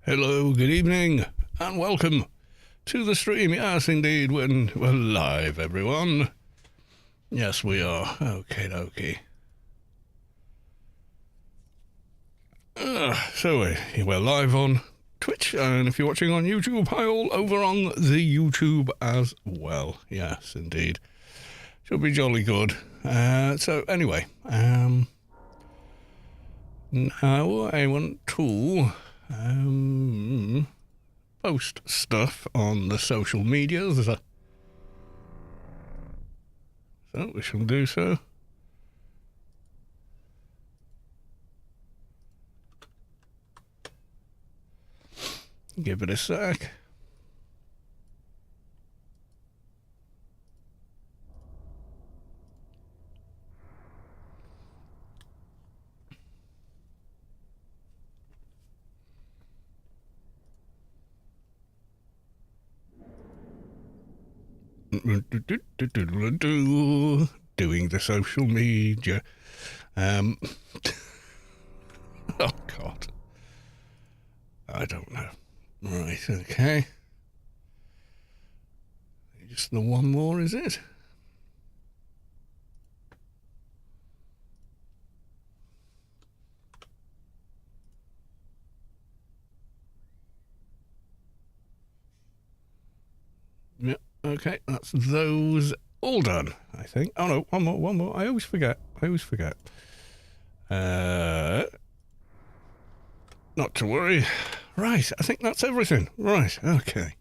Hello, good evening, and welcome to the stream. Yes, indeed, we're live, everyone. Yes, we are. Okay. So we're live on Twitch, and if you're watching on YouTube, hi all over on the YouTube as well. Yes, indeed. Should be jolly good. So anyway, now I want to post stuff on the social medias. So we shall do so. Give it a sec. Doing the social media. Oh God. I don't know. Right, okay. Just the one more, is it? Yeah, okay, that's those all done, I think. Oh no, one more. I always forget. Not to worry. Right, I think that's everything. Right, okay.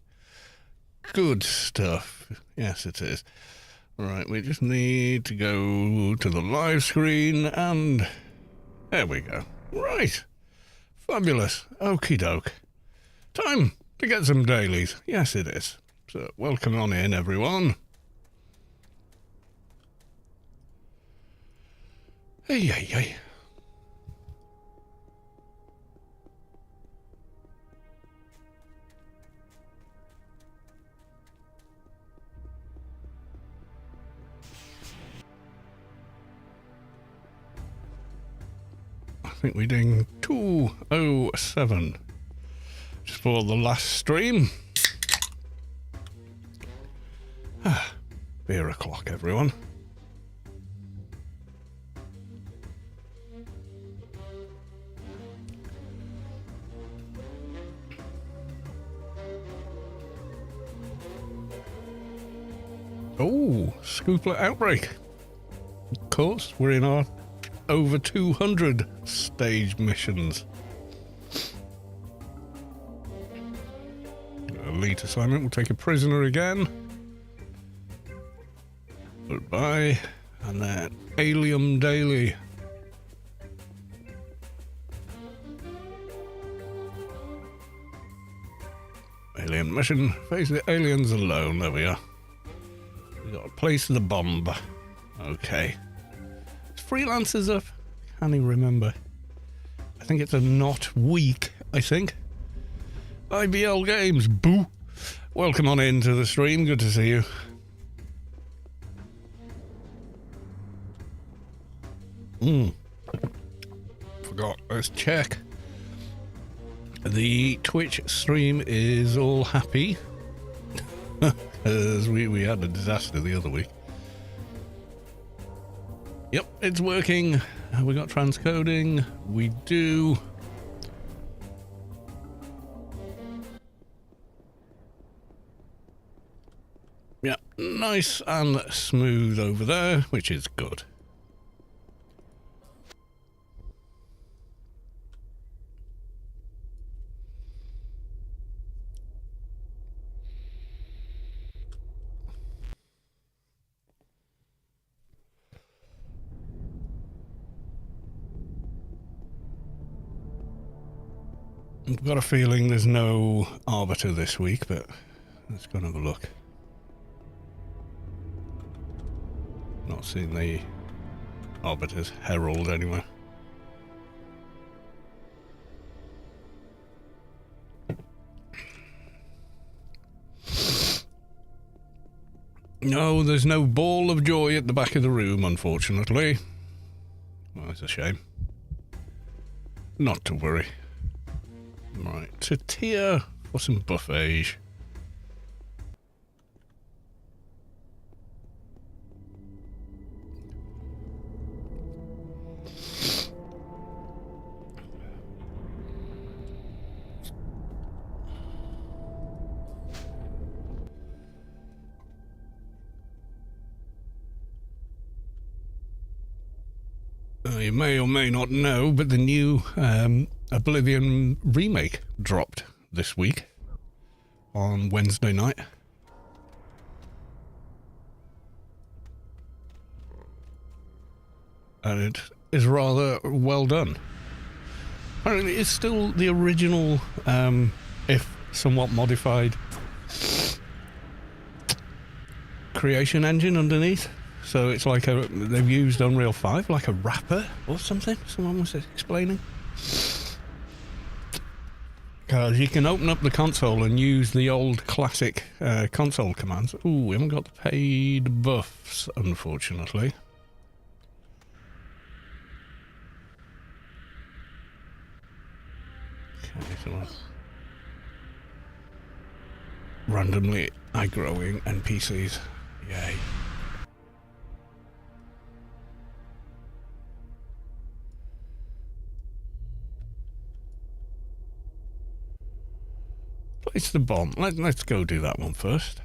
Good stuff. Yes, it is. Right, we just need to go to the live screen, and there we go. Right. Fabulous. Okie doke. Time to get some dailies. Yes, it is. So, welcome on in, everyone. Hey. I think we're doing 2:07 just for the last stream. Beer o'clock, everyone. Oh, Scooplet Outbreak. Of course, we're in our over 200 stage missions. Elite assignment, we'll take a prisoner again. Goodbye. And then Alien Daily. Alien mission. Face the aliens alone. There we are. We got to place the bomb. Okay. Freelancers of, can you remember? I think it's a not week, I think. IBL Games, boo. Welcome on into the stream, good to see you. Forgot, let's check. The Twitch stream is all happy. As we had a disaster the other week. Yep, it's working. We got transcoding. We do. Yep, nice and smooth over there, which is good. I've got a feeling there's no Arbiter this week, but let's go and have a look. Not seen the Arbiter's Herald anywhere. No, there's no ball of joy at the back of the room, unfortunately. Well, it's a shame. Not to worry. Right, tortilla for some buffet. You may or may not know, but the new Oblivion remake dropped this week on Wednesday night. And it is rather well done. Apparently, it's still the original, if somewhat modified, creation engine underneath. So it's like they've used Unreal 5 like a wrapper or something, someone was explaining. Because you can open up the console and use the old classic console commands. Ooh, we haven't got the paid buffs, unfortunately. Okay, so randomly aggroing NPCs. Yay. Place the bomb. Let's go do that one first.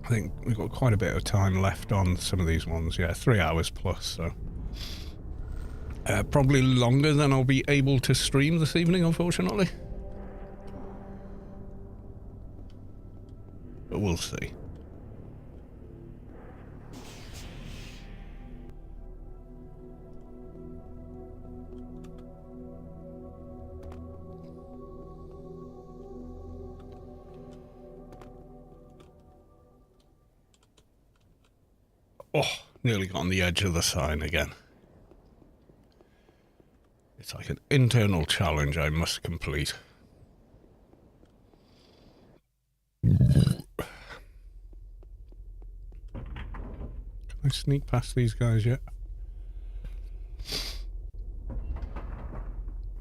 I think we've got quite a bit of time left on some of these ones. Yeah, 3 hours plus, so. Probably longer than I'll be able to stream this evening, unfortunately. But we'll see. Oh, nearly got on the edge of the sign again. It's like an internal challenge I must complete. Can I sneak past these guys yet?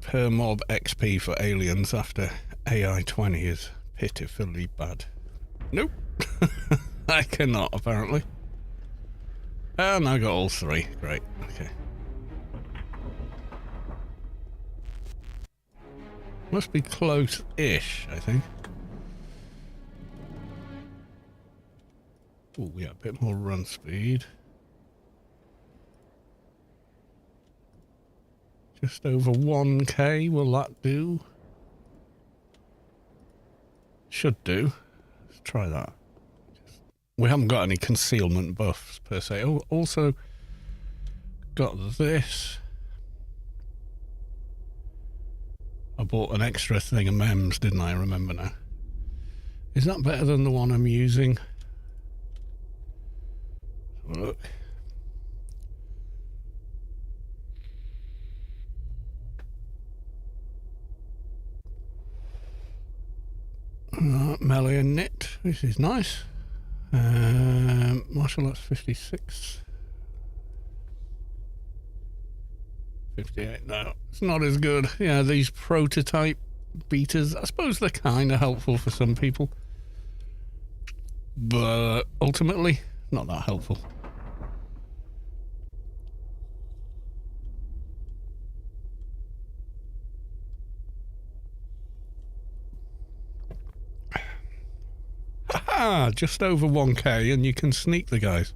Per mob XP for aliens after AI 20 is pitifully bad. Nope. I cannot, apparently. And I got all three. Great. Okay. Must be close-ish, I think. Oh, yeah, a bit more run speed. Just over 1k, will that do? Should do. Let's try that. We haven't got any concealment buffs, per se. Oh, also got this. I bought an extra thing of mems, didn't I? Remember now. Is that better than the one I'm using? Look. Melee and knit. This is nice. Martial arts 56. 58. No, it's not as good. Yeah, these prototype beaters, I suppose they're kind of helpful for some people. But ultimately, not that helpful. Haha! Just over 1k and you can sneak the guys.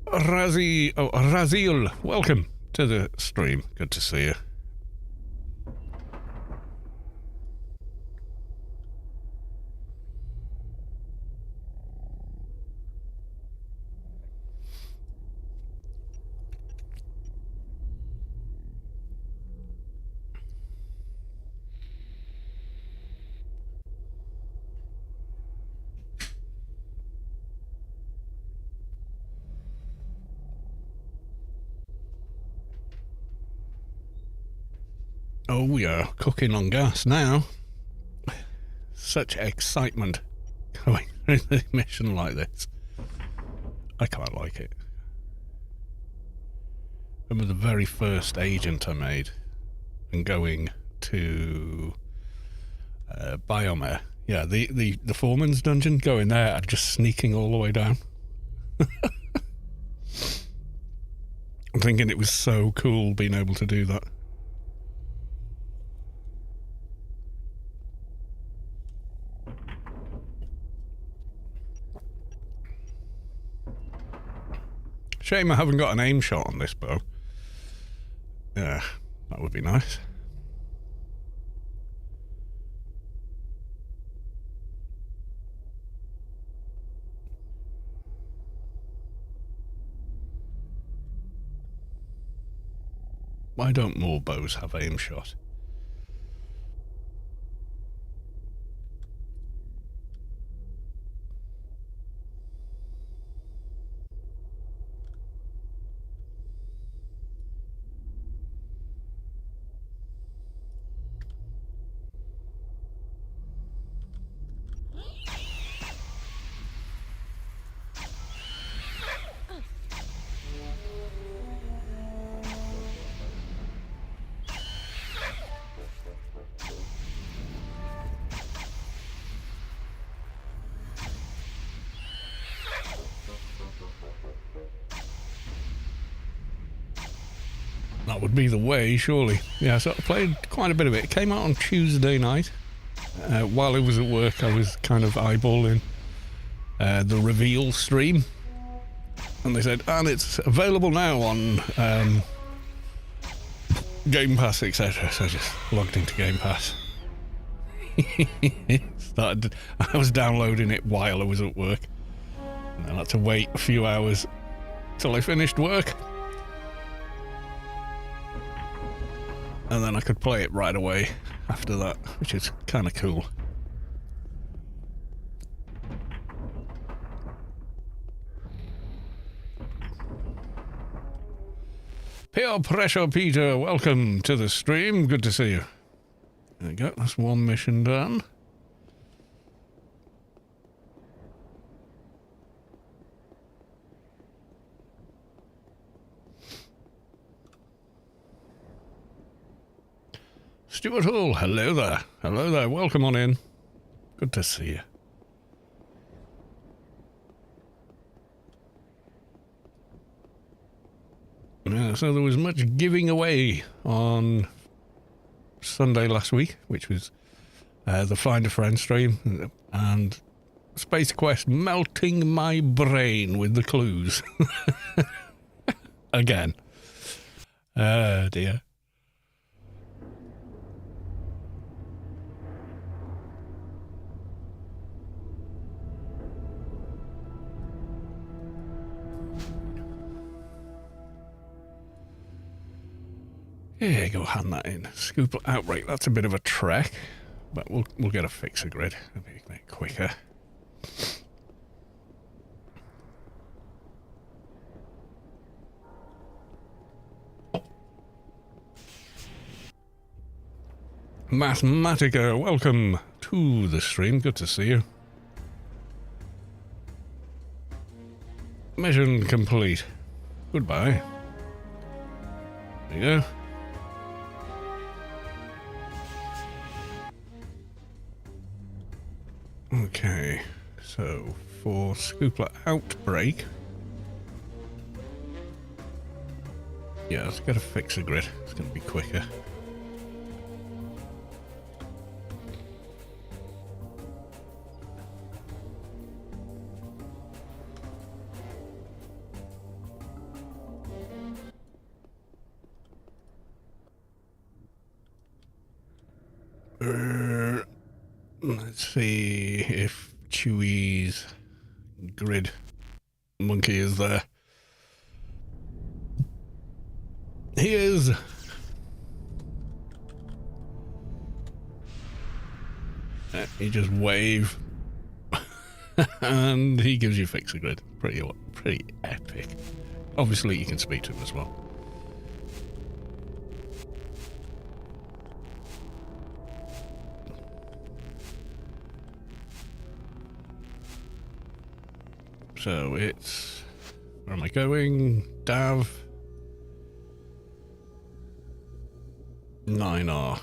Razil, welcome to the stream. Good to see you. Oh, we are cooking on gas now. Such excitement going through a mission like this. I quite like it. Remember the very first agent I made and going to Biome. Yeah, the foreman's dungeon, going there and just sneaking all the way down. I'm thinking it was so cool being able to do that. Shame I haven't got an aim shot on this bow. Yeah, that would be nice. Why don't more bows have aim shot? That would be the way, surely. Yeah, so I played quite a bit of it. It came out on Tuesday night. While I was at work, I was kind of eyeballing the reveal stream. And they said, and it's available now on Game Pass, etc. So I just logged into Game Pass. I was downloading it while I was at work. And I had to wait a few hours till I finished work. And then I could play it right away after that, which is kind of cool. Pure Pressure Peter, welcome to the stream. Good to see you. There we go, that's one mission done. Stuart Hall, hello there. Hello there, welcome on in. Good to see you. Yeah, so there was much giving away on Sunday last week, which was the Find a Friend stream, and Space Quest melting my brain with the clues. Again. Oh dear. Yeah, go hand that in. Scoop Outbreak, that's a bit of a trek, but we'll get a fixer grid. It'll be a bit quicker. Mathematica, welcome to the stream. Good to see you. Mission complete. Goodbye. There you go. Okay, so for Scoopler Outbreak, yeah, let's get a fixer grid. It's going to be quicker. Let's see if Chewie's grid monkey is there. He is. You just wave and he gives you fixer grid. Pretty epic. Obviously you can speak to him as well. So it's... Where am I going? Dav. 9R.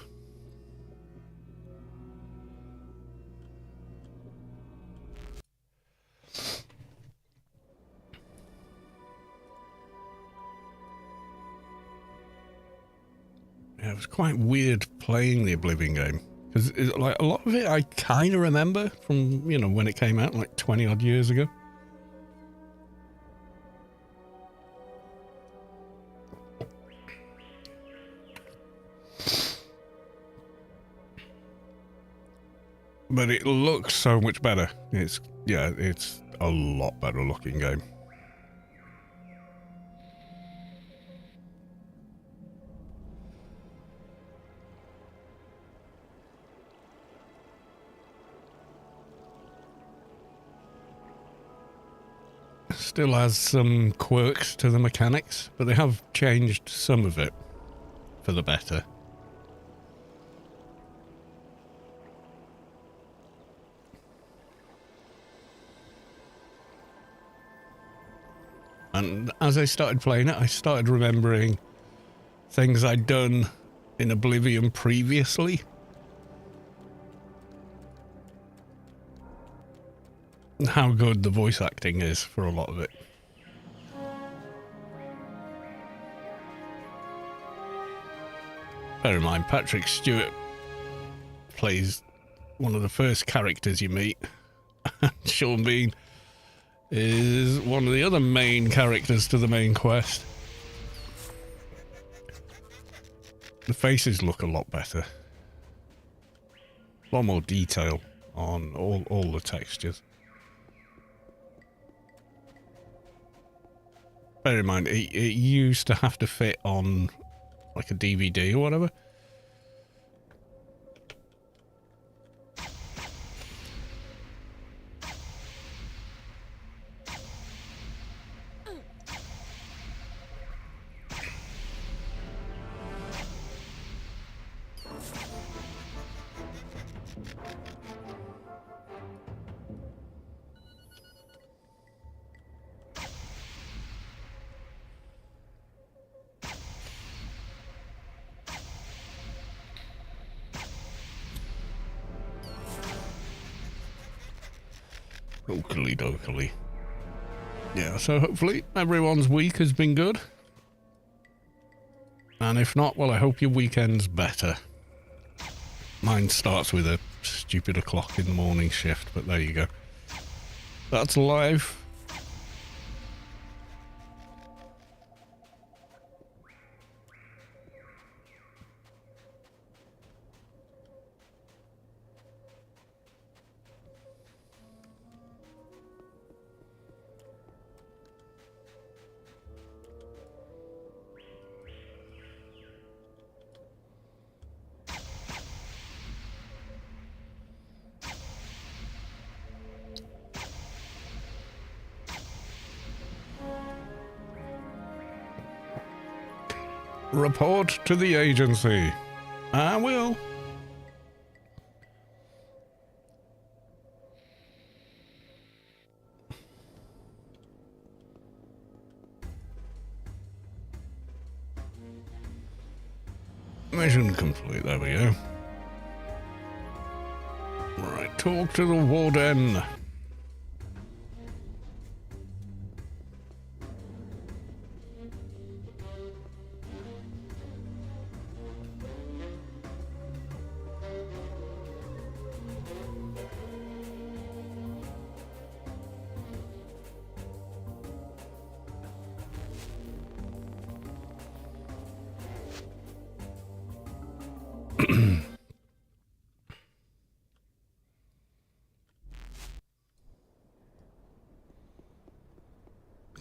Yeah, it was quite weird playing the Oblivion game. Because like a lot of it I kind of remember from, you know, when it came out like 20 odd years ago. But it looks so much better. It's a lot better looking game. Still has some quirks to the mechanics, but they have changed some of it for the better. And as I started playing it, I started remembering things I'd done in Oblivion previously. And how good the voice acting is for a lot of it. Bear in mind, Patrick Stewart plays one of the first characters you meet. Sean Bean is one of the other main characters to the main quest. The faces look a lot better. A lot more detail on all the textures. Bear in mind, it used to have to fit on like a DVD or whatever. Oakley dokley. Yeah, so hopefully everyone's week has been good. And if not, well, I hope your weekend's better. Mine starts with a stupid o'clock in the morning shift, but there you go. That's life. Report to the agency. I will. Mission complete, there we go. Right, talk to the warden.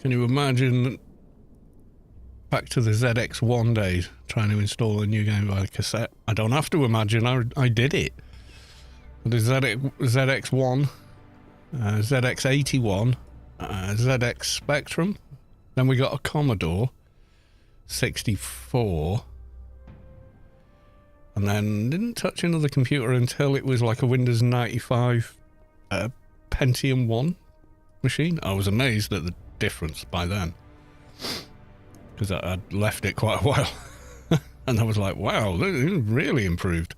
Can you imagine back to the ZX1 days trying to install a new game via cassette? I don't have to imagine, I did it. The ZX1, ZX81, ZX Spectrum, then we got a Commodore 64, and then didn't touch another computer until it was like a Windows 95 Pentium 1. machine. I was amazed at the difference by then, because I'd left it quite a while. And I was like, wow, it really improved.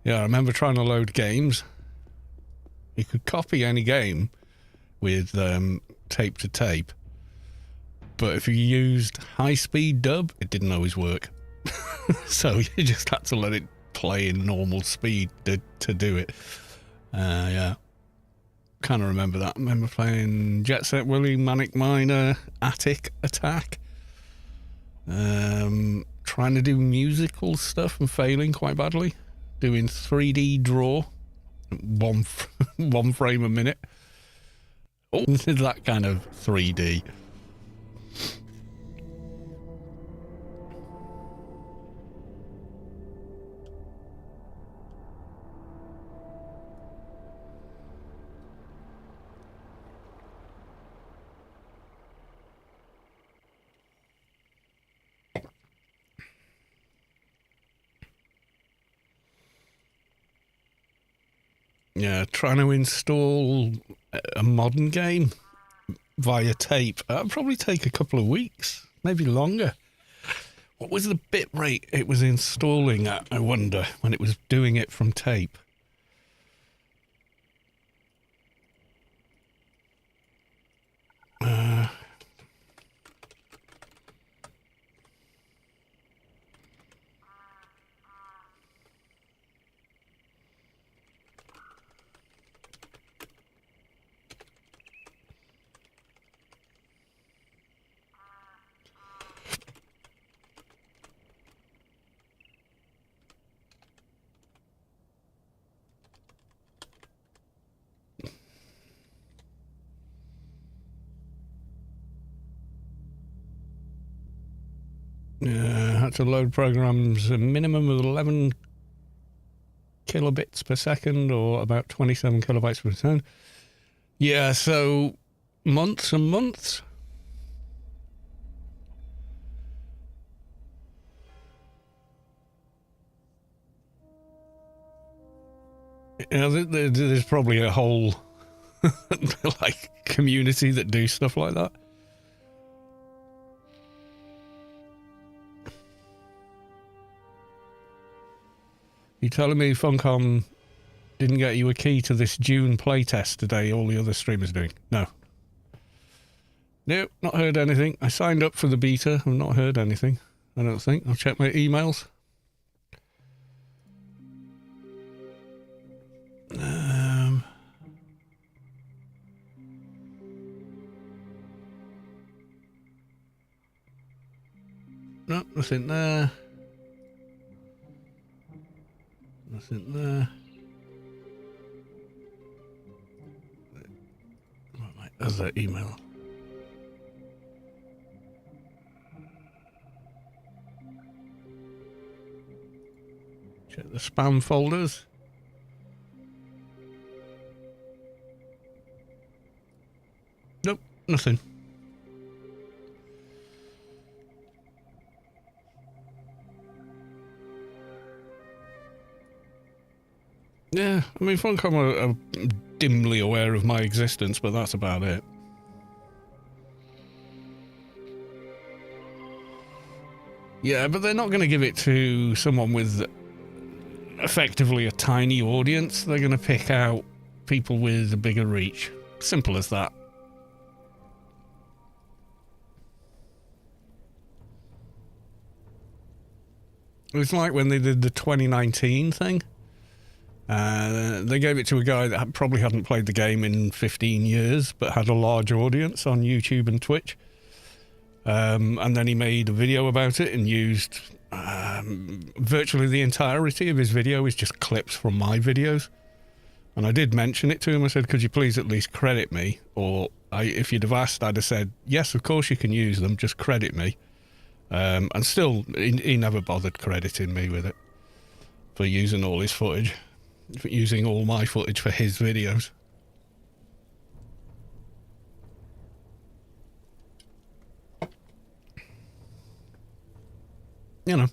Yeah, I remember trying to load games. You could copy any game with tape to tape, but if you used high-speed dub, it didn't always work. So you just had to let it play in normal speed to do it. Yeah. Kind of remember that. I remember playing Jet Set Willy, Manic Miner, Attic Attack. Trying to do musical stuff and failing quite badly. Doing 3D draw, one frame a minute. Oh, that kind of 3D. Yeah, trying to install a modern game via tape. That'd probably take a couple of weeks, maybe longer. What was the bit rate it was installing at, I wonder, when it was doing it from tape? Had to load programs a minimum of 11 kilobits per second, or about 27 kilobytes per second. Yeah, so months and months. You know, there's probably a whole like community that do stuff like that. You telling me Funcom didn't get you a key to this June playtest today all the other streamers doing? No. Nope, not heard anything. I signed up for the beta. I've not heard anything, I don't think. I'll check my emails. No, nothing there. Nothing there. My other email. Check the spam folders. Nope, nothing. Yeah, I mean, Funcom are dimly aware of my existence, but that's about it. Yeah, but they're not going to give it to someone with effectively a tiny audience. They're going to pick out people with a bigger reach. Simple as that. It was like when they did the 2019 thing. They gave it to a guy that probably hadn't played the game in 15 years, but had a large audience on YouTube and Twitch. And then he made a video about it and used virtually the entirety of his video is just clips from my videos. And I did mention it to him. I said, could you please at least credit me? Or if you'd have asked, I'd have said, yes, of course you can use them, just credit me. And still, he never bothered crediting me with it for using all his footage. Using all my footage for his videos. You know.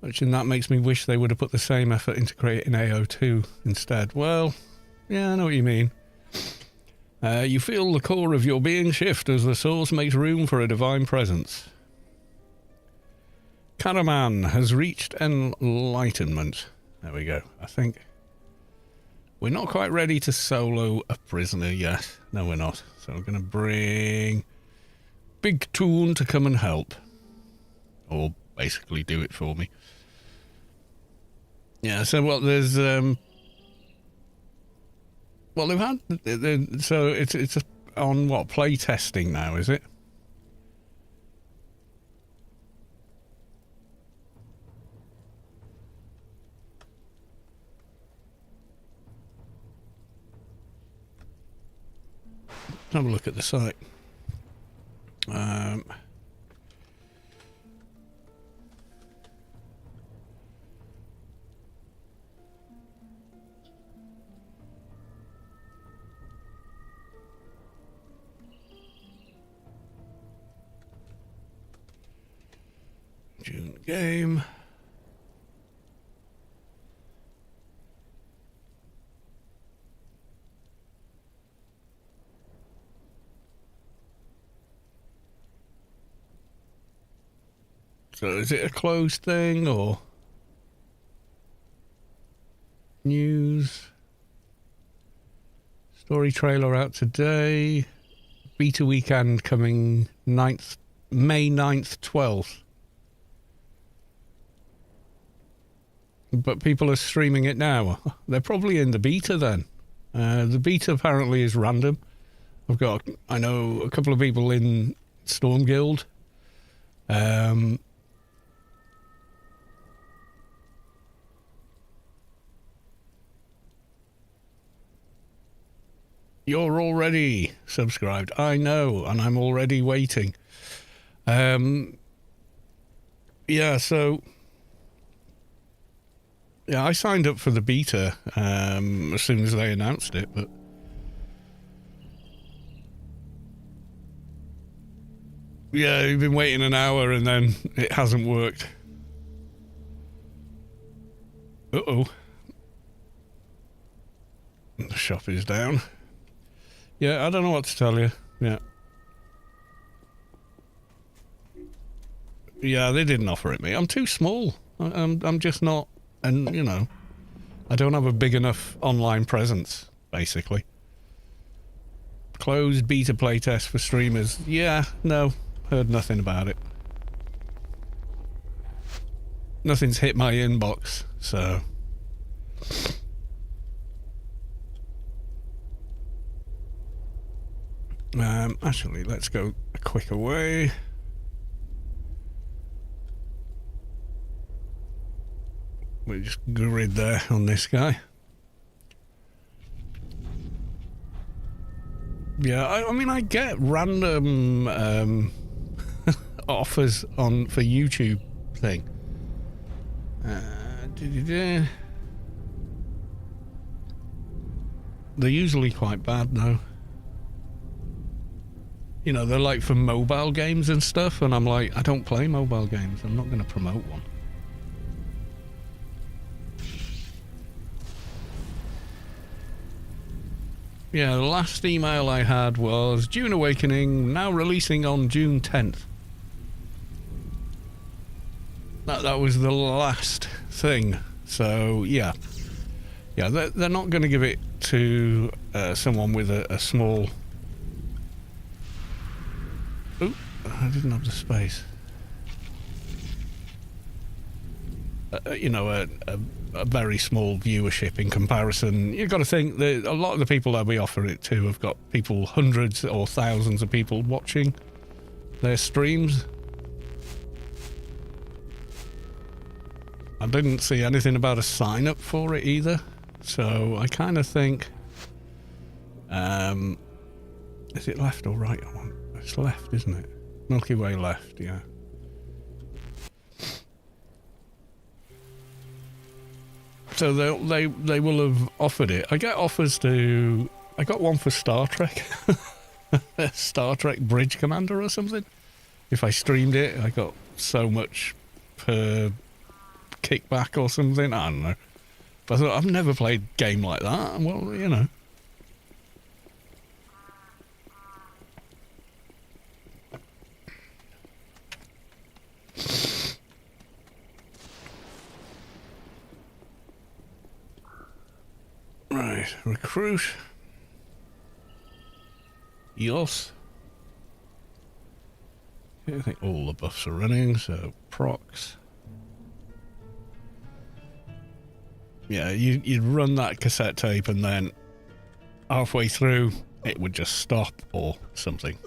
Which in that makes me wish they would have put the same effort into creating AO2 instead. Well, yeah, I know what you mean. You feel the core of your being shift as the source makes room for a divine presence. Karaman has reached enlightenment. There we go. I think we're not quite ready to solo a prisoner yet. No, we're not. So I'm going to bring Big Toon to come and help. Or basically do it for me. Yeah, so what there's... well, they've had... so it's on, what, play testing now, is it? Have a look at the site. June game. So is it a closed thing or news? Story trailer out today. Beta weekend coming May 9th, 12th. But people are streaming it now. They're probably in the beta then. The beta apparently is random. I know a couple of people in Storm Guild. You're already subscribed. I know, and I'm already waiting. Yeah, so... yeah, I signed up for the beta as soon as they announced it, but... yeah, you've been waiting an hour and then it hasn't worked. Uh-oh. The shop is down. Yeah, I don't know what to tell you. Yeah. Yeah, they didn't offer it me. I'm too small. I'm just not... and, you know, I don't have a big enough online presence, basically. Closed beta playtest for streamers. Yeah, no, heard nothing about it. Nothing's hit my inbox, so... actually, let's go a quick away. We just grid there on this guy. Yeah, I mean, I get random offers for YouTube thing. They're usually quite bad, though. You know, they're like for mobile games and stuff, and I'm like, I don't play mobile games. I'm not going to promote one. Yeah, the last email I had was June Awakening, now releasing on June 10th. That was the last thing. So, yeah. Yeah, they're not going to give it to someone with a small... Oop, I didn't have the space. You know, a very small viewership in comparison. You've got to think that a lot of the people that we offer it to have got people, hundreds or thousands of people watching their streams. I didn't see anything about a sign up for it either, so I kind of think is it left or right? It's left, isn't it? Milky Way left, yeah. So they will have offered it. I get offers to... I got one for Star Trek. Star Trek Bridge Commander or something. If I streamed it, I got so much per kickback or something. I don't know. But I thought, I've never played a game like that. Well, you know. Right, recruit. Yos. I think all the buffs are running, so procs. Yeah, you'd run that cassette tape and then halfway through it would just stop or something.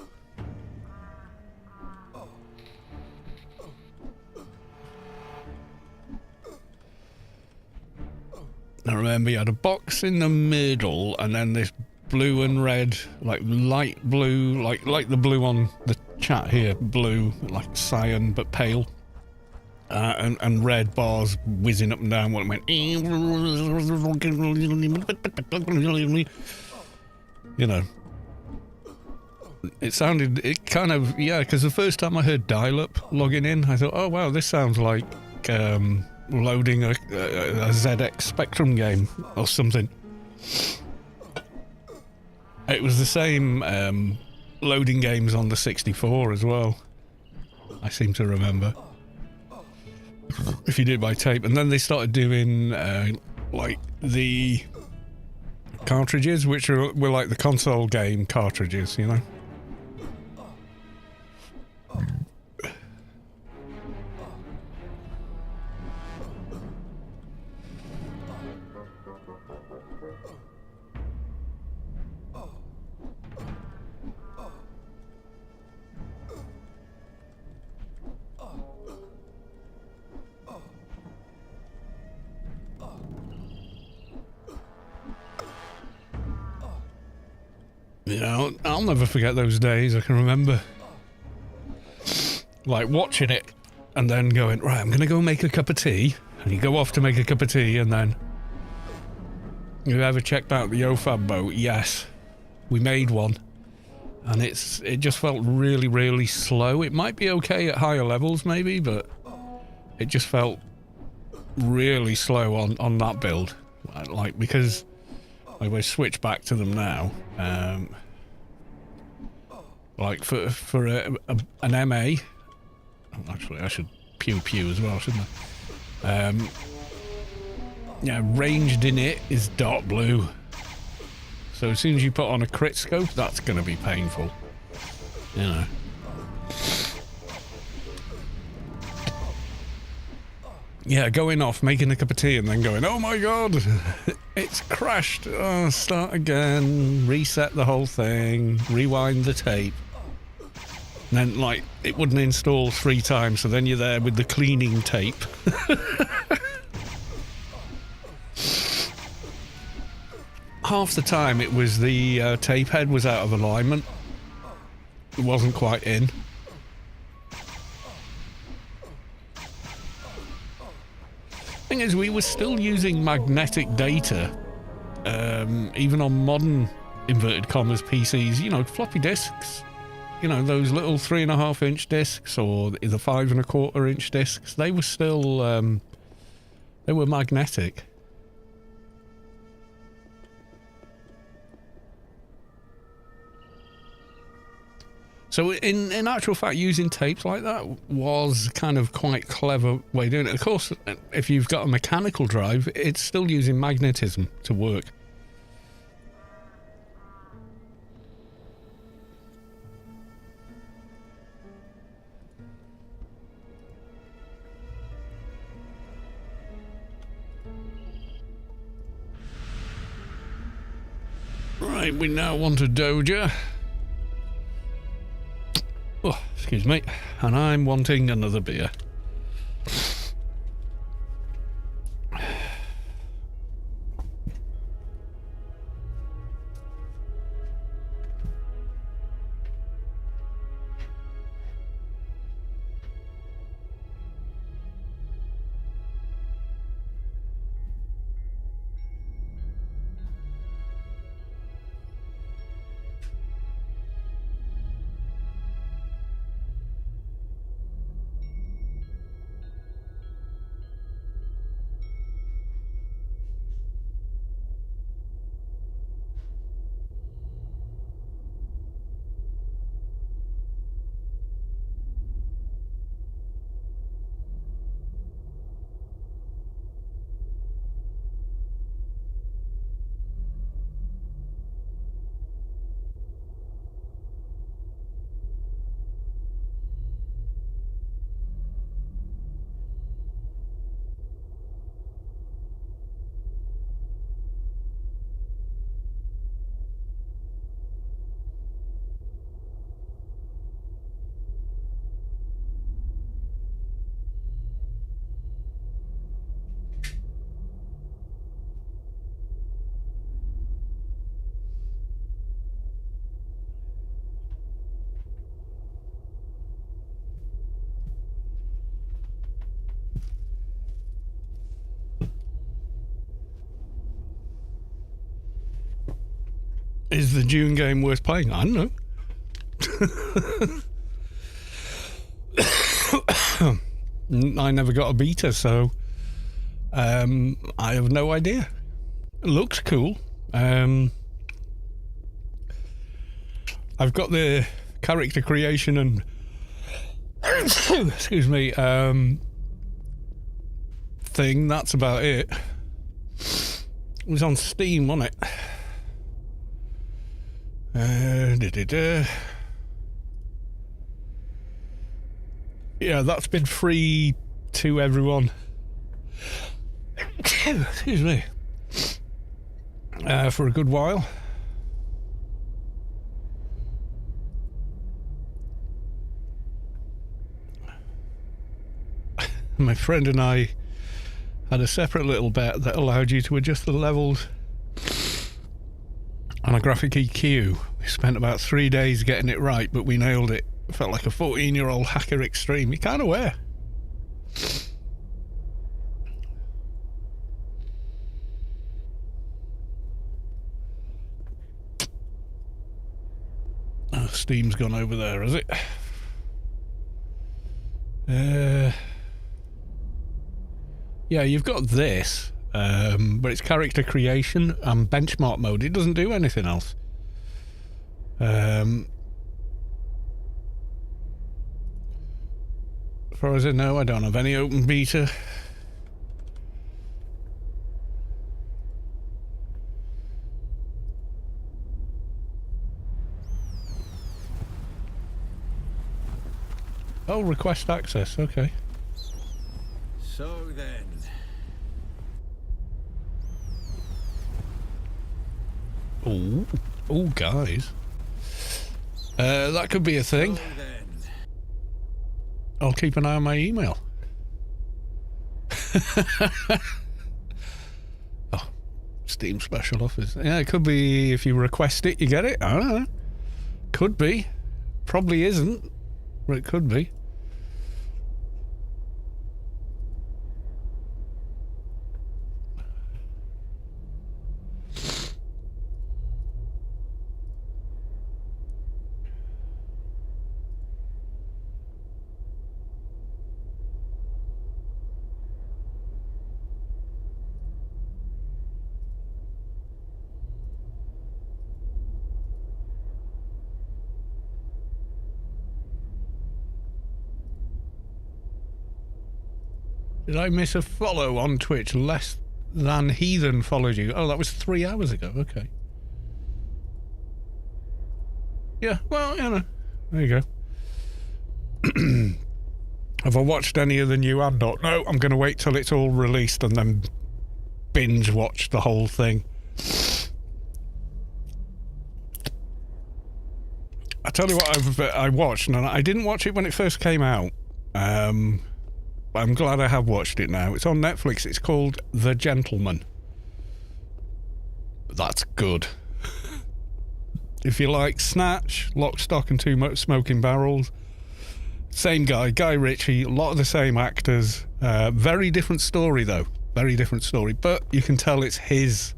I remember you had a box in the middle and then this blue and red, like light blue, like the blue on the chat here, blue, like cyan but pale, and red bars whizzing up and down what it went, you know. It kind of, yeah, because the first time I heard dial-up logging in, I thought, oh wow, this sounds like loading a ZX Spectrum game or something. It was the same loading games on the 64 as well, I seem to remember, if you did by tape. And then they started doing like the cartridges, which were like the console game cartridges, you know. You know, I'll never forget those days. I can remember like watching it and then going, right, I'm going to go make a cup of tea. And you go off to make a cup of tea and then, you ever checked out the OFAB boat? Yes, we made one. And it just felt really, really slow. It might be okay at higher levels maybe, but it just felt really slow on that build. Like, because I will switch back to them now. Like for an MA, actually I should pew as well, shouldn't I? Yeah, ranged in it is dark blue. So as soon as you put on a crit scope, that's going to be painful. You know. Yeah, going off, making a cup of tea and then going, oh my god, it's crashed. Oh, start again, reset the whole thing, rewind the tape. And then, like, it wouldn't install 3 times, so then you're there with the cleaning tape. Half the time it was the tape head was out of alignment. It wasn't quite in. Thing is, we were still using magnetic data, even on modern inverted commas PCs, you know, floppy disks. You know, those little 3.5-inch discs or the 5.25-inch discs, they were still, they were magnetic. So in actual fact, using tapes like that was kind of quite clever way of doing it. Of course, if you've got a mechanical drive, it's still using magnetism to work. Right, we now want a Doja. Oh, excuse me. And I'm wanting another beer. Is the Dune game worth playing? I don't know. I never got a beta, so I have no idea. It looks cool. I've got the character creation and excuse me thing. That's about it. It was on Steam, wasn't it? Yeah, that's been free to everyone. Excuse me. For a good while. My friend and I had a separate little bet that allowed you to adjust the levels on a graphic EQ. We spent about 3 days getting it right, but we nailed it. It felt like a 14-year-old hacker extreme. You kind of were. Oh, Steam's gone over there, has it? Yeah, you've got this, but it's character creation and benchmark mode. It doesn't do anything else. As far as I know, I don't have any open beta. Oh, request access, okay. So then. Oh, guys. That could be a thing. So then. I'll keep an eye on my email. Oh, Steam special offers. Yeah, it could be if you request it, you get it. I don't know. Could be. Probably isn't, but it could be. Did I miss a follow on Twitch? Less than Heathen followed you. Oh, that was 3 hours ago. Okay. Yeah, well, you know. There you go. Have I watched any of the new Andor? No, I'm going to wait till it's all released and then binge watch the whole thing. I tell you what I watched, and I didn't watch it when it first came out. I'm glad I have watched it now. It's on Netflix. It's called The Gentleman. That's good. If you like Snatch, Lock, Stock and Two Smoking Barrels, same guy, Guy Ritchie, a lot of the same actors. Very different story, though. Very different story. But you can tell it's his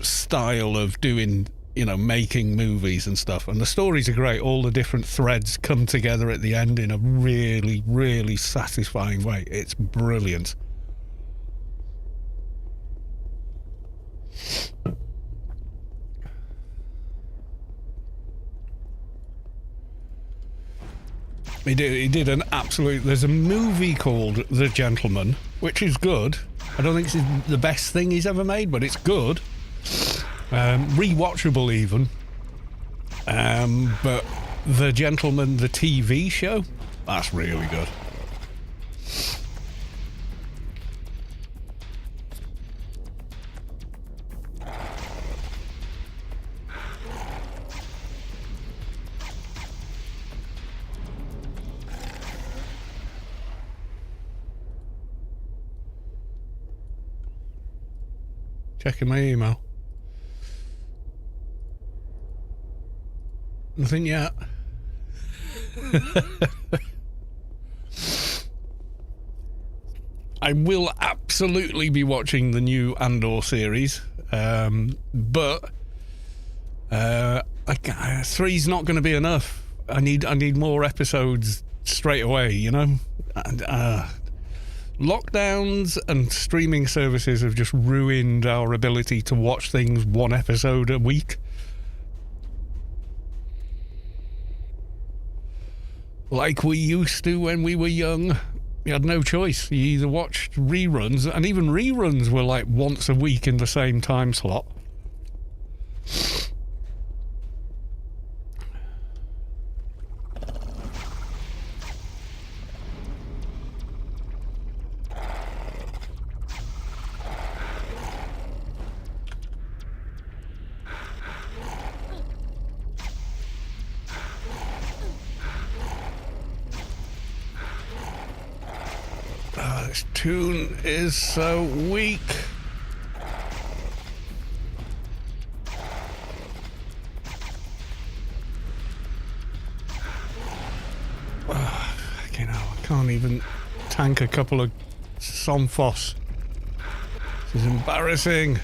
style of doing, you know, making movies and stuff. And the stories are great. All the different threads come together at the end in a really, really satisfying way. It's brilliant. He did an absolute... There's a movie called The Gentleman, which is good. I don't think it's the best thing he's ever made, but it's good. Rewatchable even. But The Gentleman, the TV show, that's really good. Checking my email. Nothing yet. I will absolutely be watching the new Andor series, but Three's not going to be enough. I need more episodes straight away, you know? And, lockdowns and streaming services have just ruined our ability to watch things one episode a week. Like we used to when we were young. You had no choice. You either watched reruns, and even reruns were like once a week in the same time slot. This tune is so weak. Okay, now I can't even tank a couple of Somphos. This is embarrassing.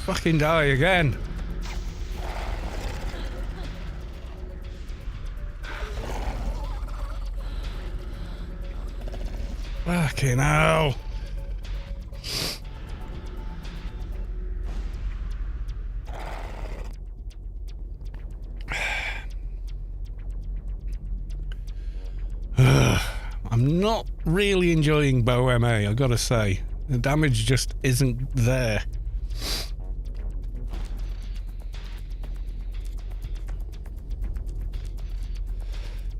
Fucking die again. Fucking hell. I'm not really enjoying Bow MA, I gotta say. The damage just isn't there.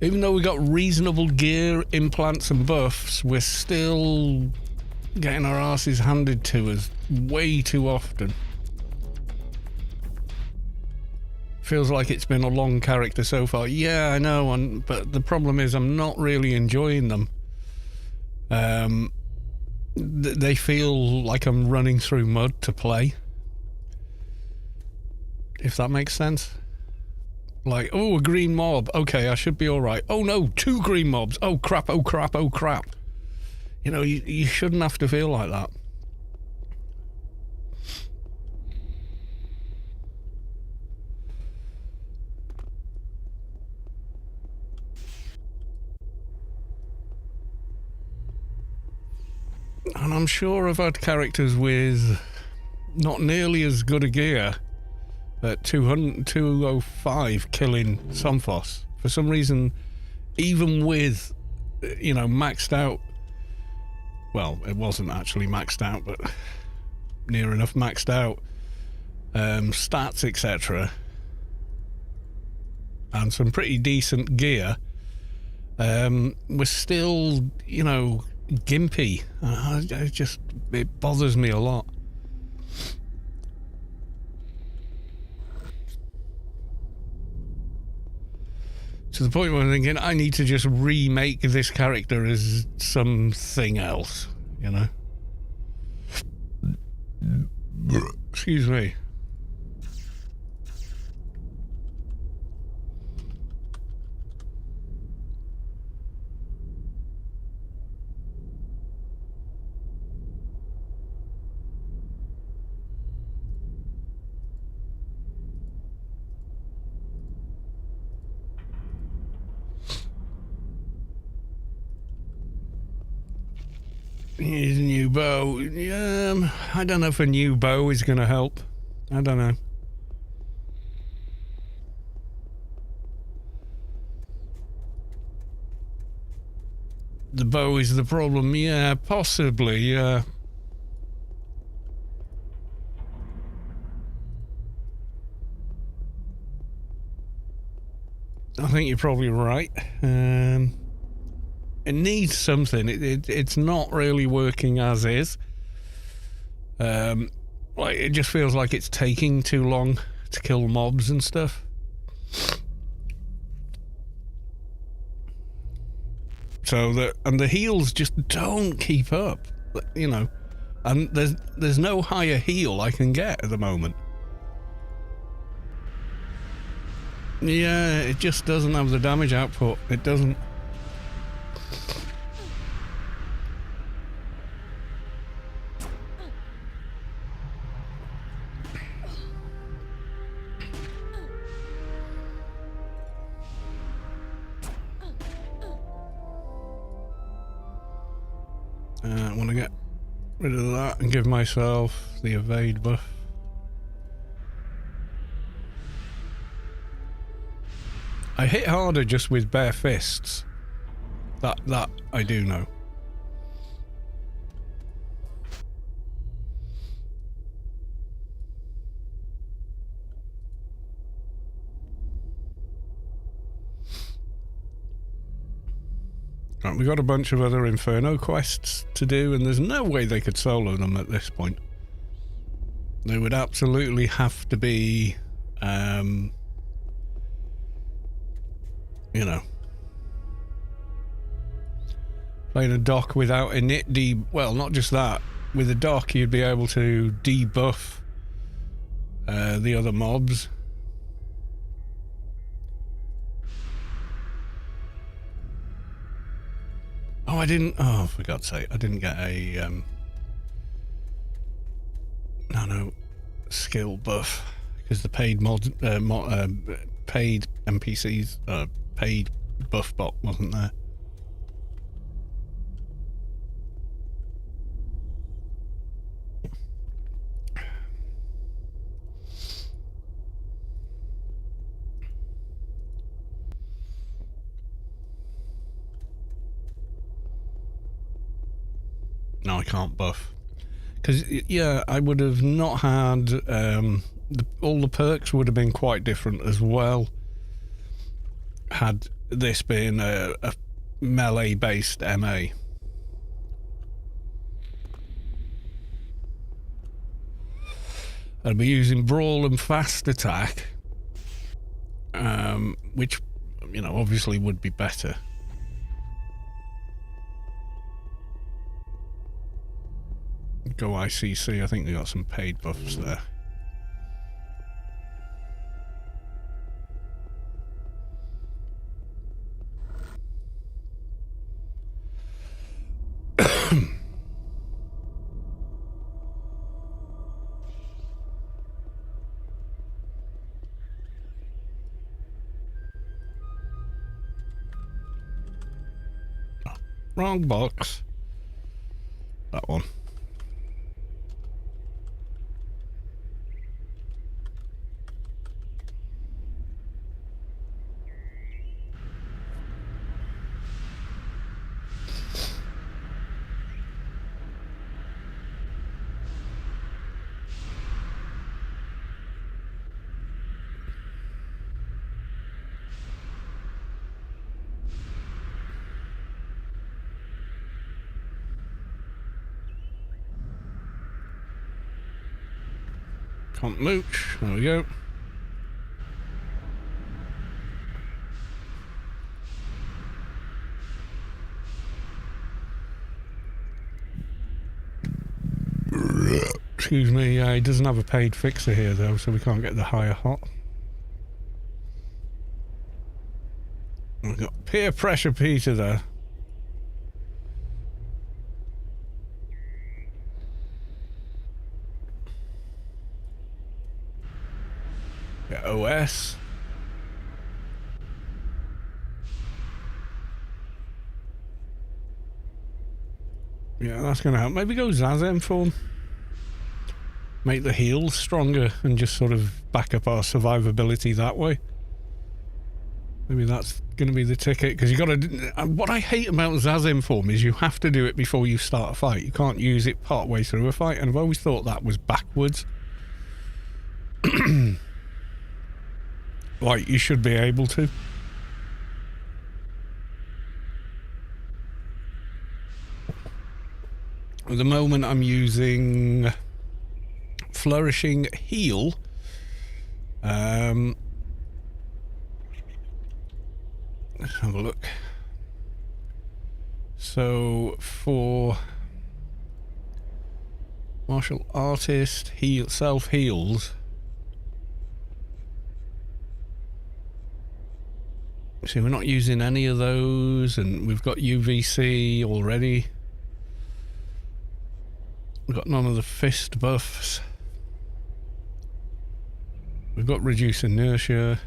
Even though we got reasonable gear, implants and buffs, we're still getting our asses handed to us way too often. Feels like it's been a long character so far. Yeah, I know, but the problem is I'm not really enjoying them. They feel like I'm running through mud to play. If that makes sense. Like, oh, a green mob. Okay, I should be alright. Oh no, 2 green mobs. Oh crap, oh crap, oh crap. You know, you shouldn't have to feel like that. And I'm sure I've had characters with not nearly as good a gear at 205 killing Somphos. For some reason, even with, you know, maxed out, well, it wasn't actually maxed out, but near enough maxed out, stats, etc., and some pretty decent gear, was still, you know, gimpy. It bothers me a lot. To the point where I'm thinking I need to just remake this character as something else, you know? Excuse me. Here's a new bow. I don't know if a new bow is going to help. I don't know. The bow is the problem. Yeah, possibly, yeah. I think you're probably right. It needs something. It's not really working as is. Like, it just feels like it's taking too long to kill mobs and stuff. So the heals just don't keep up, you know. And there's no higher heal I can get at the moment. Yeah, it just doesn't have the damage output. It doesn't. I want to get rid of that and give myself the evade buff. I hit harder just with bare fists. That I do know. Right, we got a bunch of other Inferno quests to do, and there's no way they could solo them at this point. They would absolutely have to be, you know, playing a dock without init well, not just that. With a dock, you'd be able to debuff the other mobs. Oh, I didn't. Oh, for God's sake, I didn't get a nano skill buff because the paid paid NPCs, paid buff bot wasn't there. No, I can't buff. Because, yeah, I would have not had... all the perks would have been quite different as well. Had this been a melee-based MA. I'd be using Brawl and Fast Attack. Which, you know, obviously would be better. Go ICC, I think they got some paid buffs there. Oh, wrong box. That one. Can't mooch. There we go. Excuse me, he doesn't have a paid fixer here though, so we can't get the higher hot. We've got peer pressure Peter there. Get OS. Yeah, that's going to help. Maybe go Zazem form. Make the heals stronger and just sort of back up our survivability that way. Maybe that's going to be the ticket, because you got to... What I hate about Zazem form is you have to do it before you start a fight. You can't use it part way through a fight, and I've always thought that was backwards. Like, you should be able to. At the moment I'm using Flourishing Heal. Let's have a look. So for Martial Artist, heal, self heals. See, we're not using any of those, and we've got UVC already. We've got none of the fist buffs. We've got reduce inertia.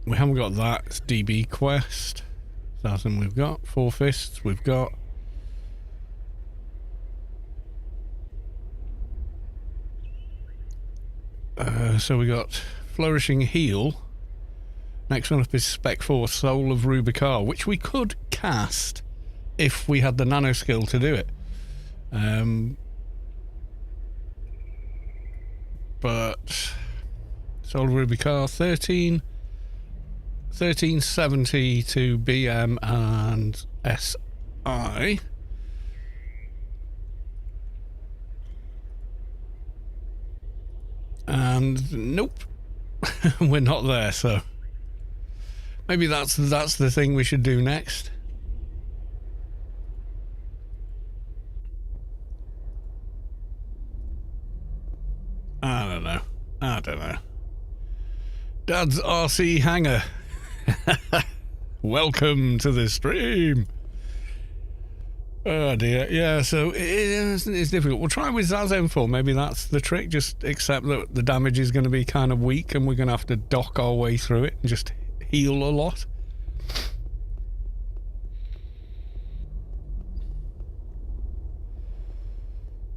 We haven't got that. It's DB quest. Assassin we've got. Four Fists we've got. So we got Flourishing Heal. Next one up is Spec 4 Soul of Rubicar, which we could cast if we had the nano skill to do it. But Soul of Rubicar, 1370 to BM and SI. And nope, we're not there, so maybe that's the thing we should do next. I don't know. Dad's RC Hangar. Welcome to the stream. Oh dear, yeah, so it's difficult. We'll try with Zazen 4, maybe that's the trick, just accept that the damage is going to be kind of weak and we're going to have to dock our way through it and just heal a lot.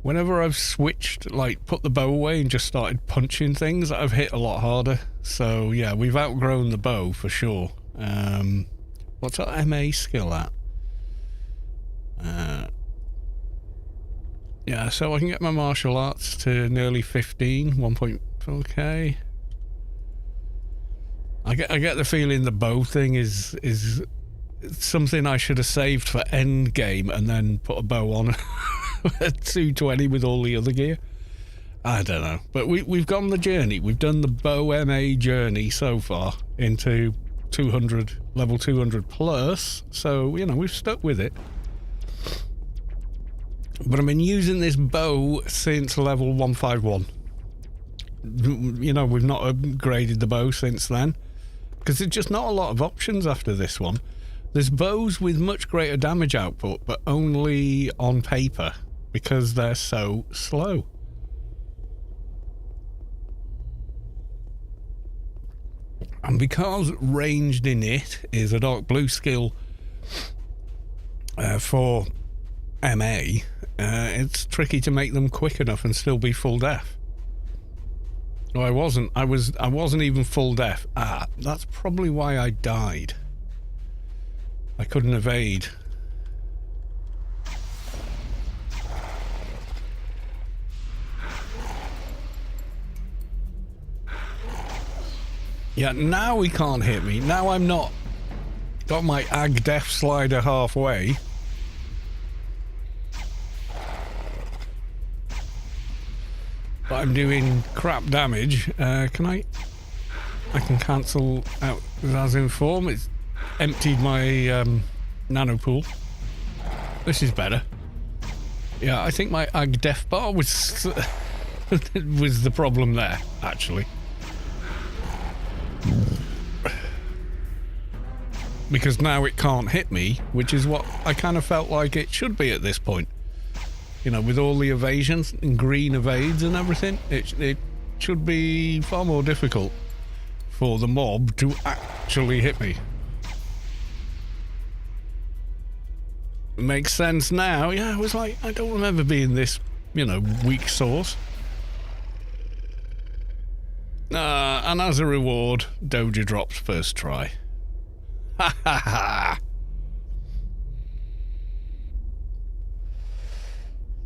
Whenever I've switched, like put the bow away and just started punching things, I've hit a lot harder. So yeah, we've outgrown the bow for sure. What's our MA skill at? Yeah, so I can get my martial arts to nearly 15, 1.4k. I get the feeling the bow thing is something I should have saved for end game and then put a bow on at 220 with all the other gear. I don't know, but we've gone the journey. We've done the bow MA journey so far into 200, level 200 plus. So you know we've stuck with it. But I've been using this bow since level 151. You know, we've not upgraded the bow since then. Because there's just not a lot of options after this one. There's bows with much greater damage output, but only on paper. Because they're so slow. And because ranged in it is a dark blue skill for MA, it's tricky to make them quick enough and still be full def. No, I wasn't. I wasn't even full def. That's probably why I died. I couldn't evade. Yeah, now he can't hit me. Now I'm not got my ag def slider halfway. But I'm doing crap damage. Can I can cancel out Zazen form. It's emptied my nano pool. This is better. Yeah, I think my ag def bar was was the problem there, actually. Because now it can't hit me, which is what I kind of felt like it should be at this point. You know, with all the evasions and green evades and everything, it should be far more difficult for the mob to actually hit me. Makes sense now. Yeah, I was like, I don't remember being this, you know, weak sauce. And as a reward, Doja drops first try. Ha ha ha!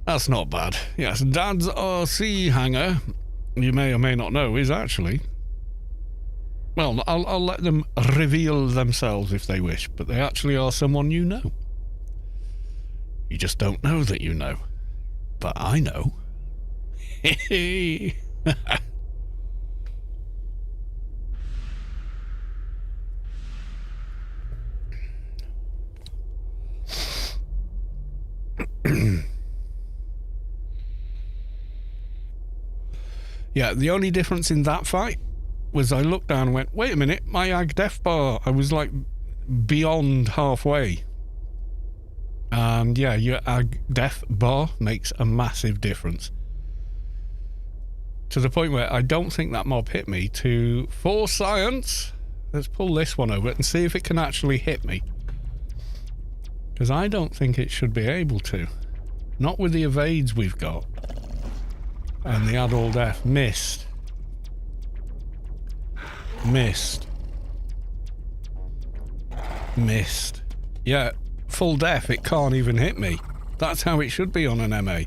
That's not bad. Yes, Dad's RC hangar, you may or may not know, is actually... Well, I'll let them reveal themselves if they wish, but they actually are someone you know. You just don't know that you know. But I know. Hehe. Yeah, the only difference in that fight was I looked down and went, wait a minute, my ag def bar, I was like beyond halfway. And yeah, your ag def bar makes a massive difference. To the point where I don't think that mob hit me. For science, let's pull this one over and see if it can actually hit me. Because I don't think it should be able to. Not with the evades we've got. And the add all death. Missed. Missed. Missed. Yeah, full death, it can't even hit me. That's how it should be on an MA.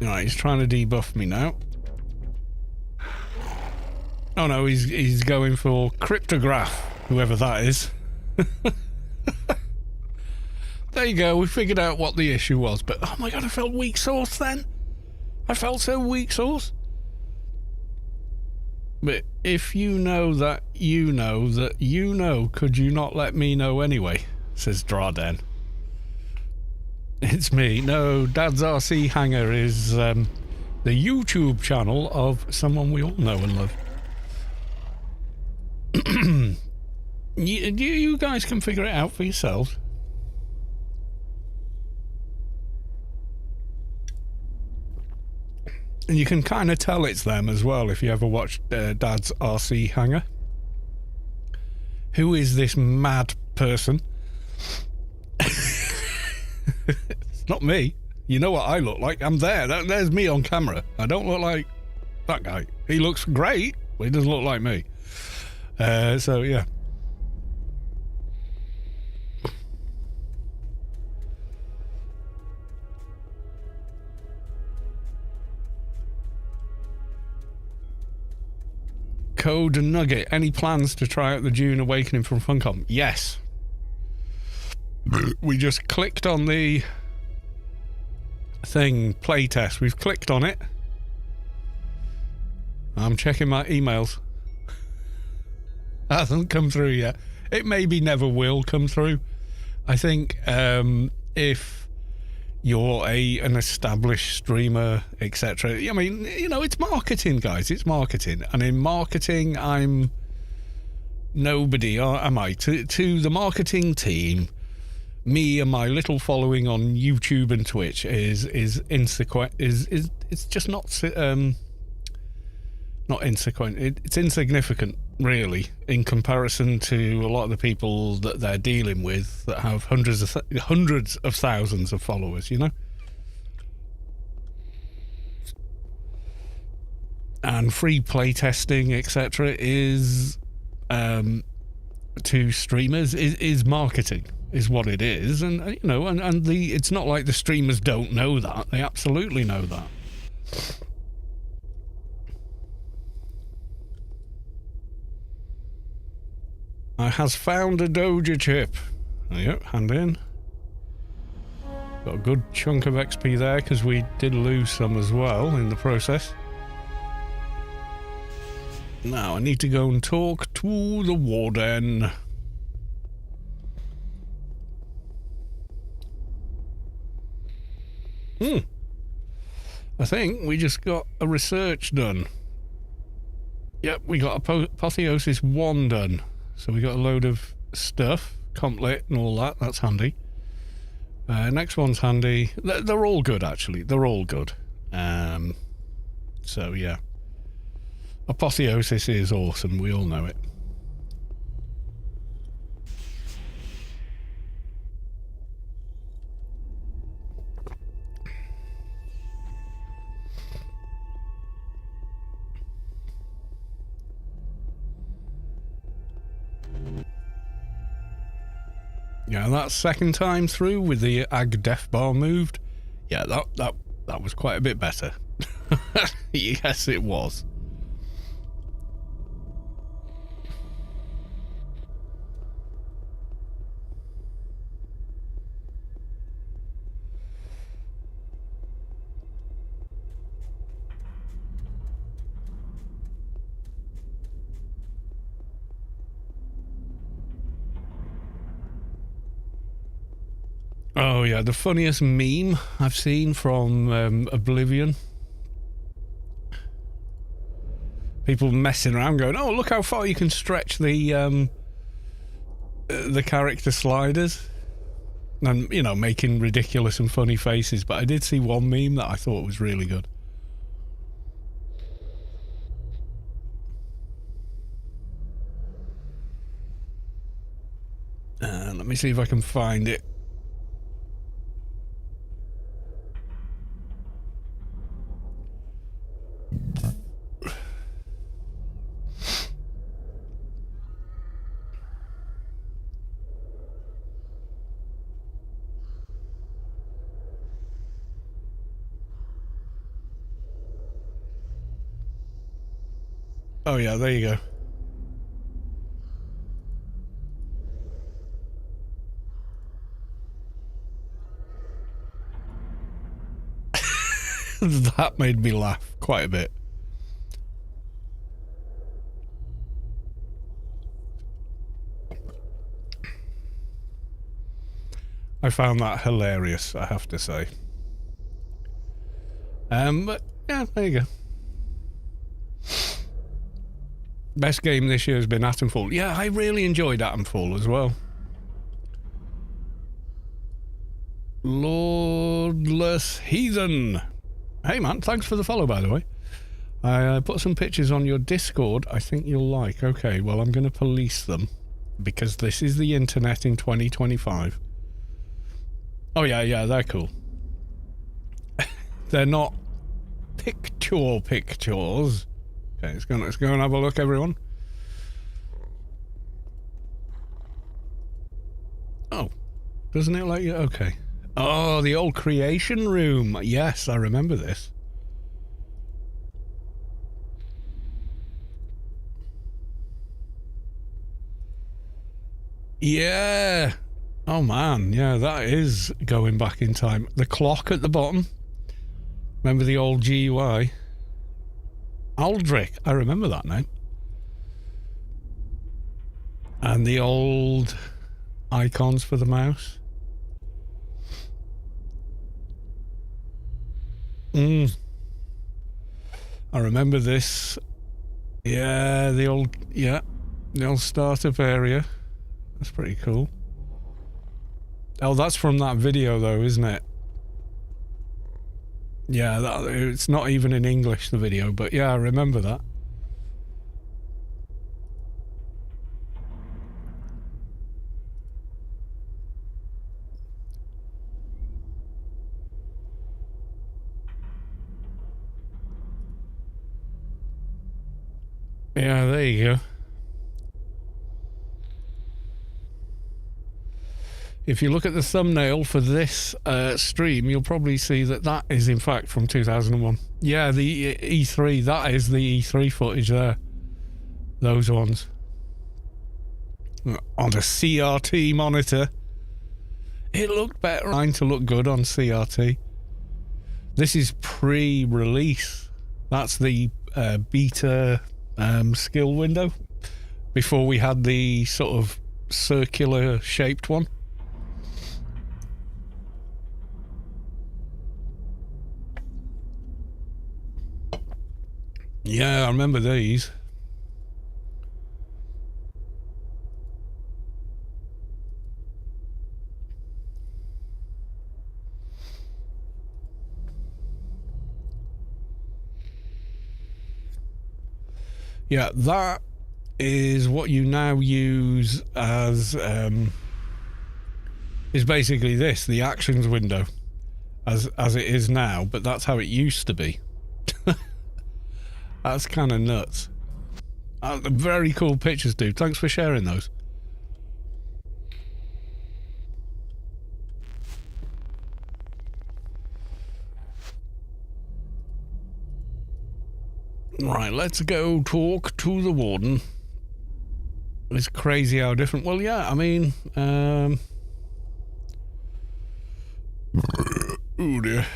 Alright, he's trying to debuff me now. Oh no, he's going for cryptograph, whoever that is. There you go, we figured out what the issue was, but oh my god, I felt weak sauce then. I felt so weak sauce. But if you know that you know that you know, could you not let me know anyway? Says Draden. It's me. No, Dad's RC Hanger is the YouTube channel of someone we all know and love. You guys can figure it out for yourselves. And you can kind of tell it's them as well if you ever watched Dad's RC Hanger. Who is this mad person? It's not me. You know what I look like. I'm there. There's me on camera. I don't look like that guy. He looks great, but he doesn't look like me. So, yeah. Code Nugget. Any plans to try out the Dune Awakening from Funcom? Yes. We just clicked on the thing, playtest. We've clicked on it. I'm checking my emails. Hasn't come through yet. It maybe never will come through. I think if you're an established streamer, etc. I mean, you know, it's marketing, guys. It's marketing. And in marketing, I'm nobody, am I? To the marketing team, me and my little following on YouTube and Twitch is it's just not insignificant. It's insignificant, really, in comparison to a lot of the people that they're dealing with that have hundreds of thousands of followers, you know? And free playtesting, etc., is to streamers is marketing, is what it is. And you know, and it's not like the streamers don't know that. They absolutely know that. I has found a Doja chip. Yep, hand in. Got a good chunk of XP there because we did lose some as well in the process. Now I need to go and talk to the warden. I think we just got a research done. Yep, we got Apotheosis 1 done. So we got a load of stuff, complet and all that. That's handy. Next one's handy. They're all good, actually. They're all good. So, yeah. Apotheosis is awesome. We all know it. Yeah, that second time through with the Ag Def Bar moved, yeah, that was quite a bit better. Yes, it was. Oh yeah, the funniest meme I've seen from Oblivion. People messing around going, oh, look how far you can stretch the character sliders. And, you know, making ridiculous and funny faces. But I did see one meme that I thought was really good. me see if I can find it. Oh yeah, there you go. That made me laugh quite a bit. I found that hilarious, I have to say. But yeah, there you go. Best game this year has been Atomfall. Yeah, I really enjoyed Atomfall as well. Lordless Heathen. Hey man, thanks for the follow, by the way. I put some pictures on your Discord I think you'll like. Okay, well, I'm going to police them because this is the internet in 2025. Oh yeah, they're cool. They're not pictures. Okay, let's go and have a look, everyone. Oh, doesn't it let you? Okay. Oh, the old creation room. Yes, I remember this. Yeah. Oh man, yeah, that is going back in time. The clock at the bottom. Remember the old GUI? Aldrich, I remember that name. And the old icons for the mouse. I remember this. Yeah, the old startup area. That's pretty cool. Oh, that's from that video though, isn't it? Yeah, it's not even in English, the video, but yeah, I remember that. Yeah, there you go. If you look at the thumbnail for this stream, you'll probably see that is in fact from 2001. Yeah, the E3, that is the E3 footage there. Those ones. On the CRT monitor. It looked better. Trying to look good on CRT. This is pre-release. That's the beta skill window. Before we had the sort of circular shaped one. Yeah, I remember these. Yeah, that is what you now use as is basically this, the actions window as it is now, but that's how it used to be. That's kind of nuts. Very cool pictures, dude. Thanks for sharing those. Right, let's go talk to the warden. It's crazy how different. Well, yeah, I mean, oh dear.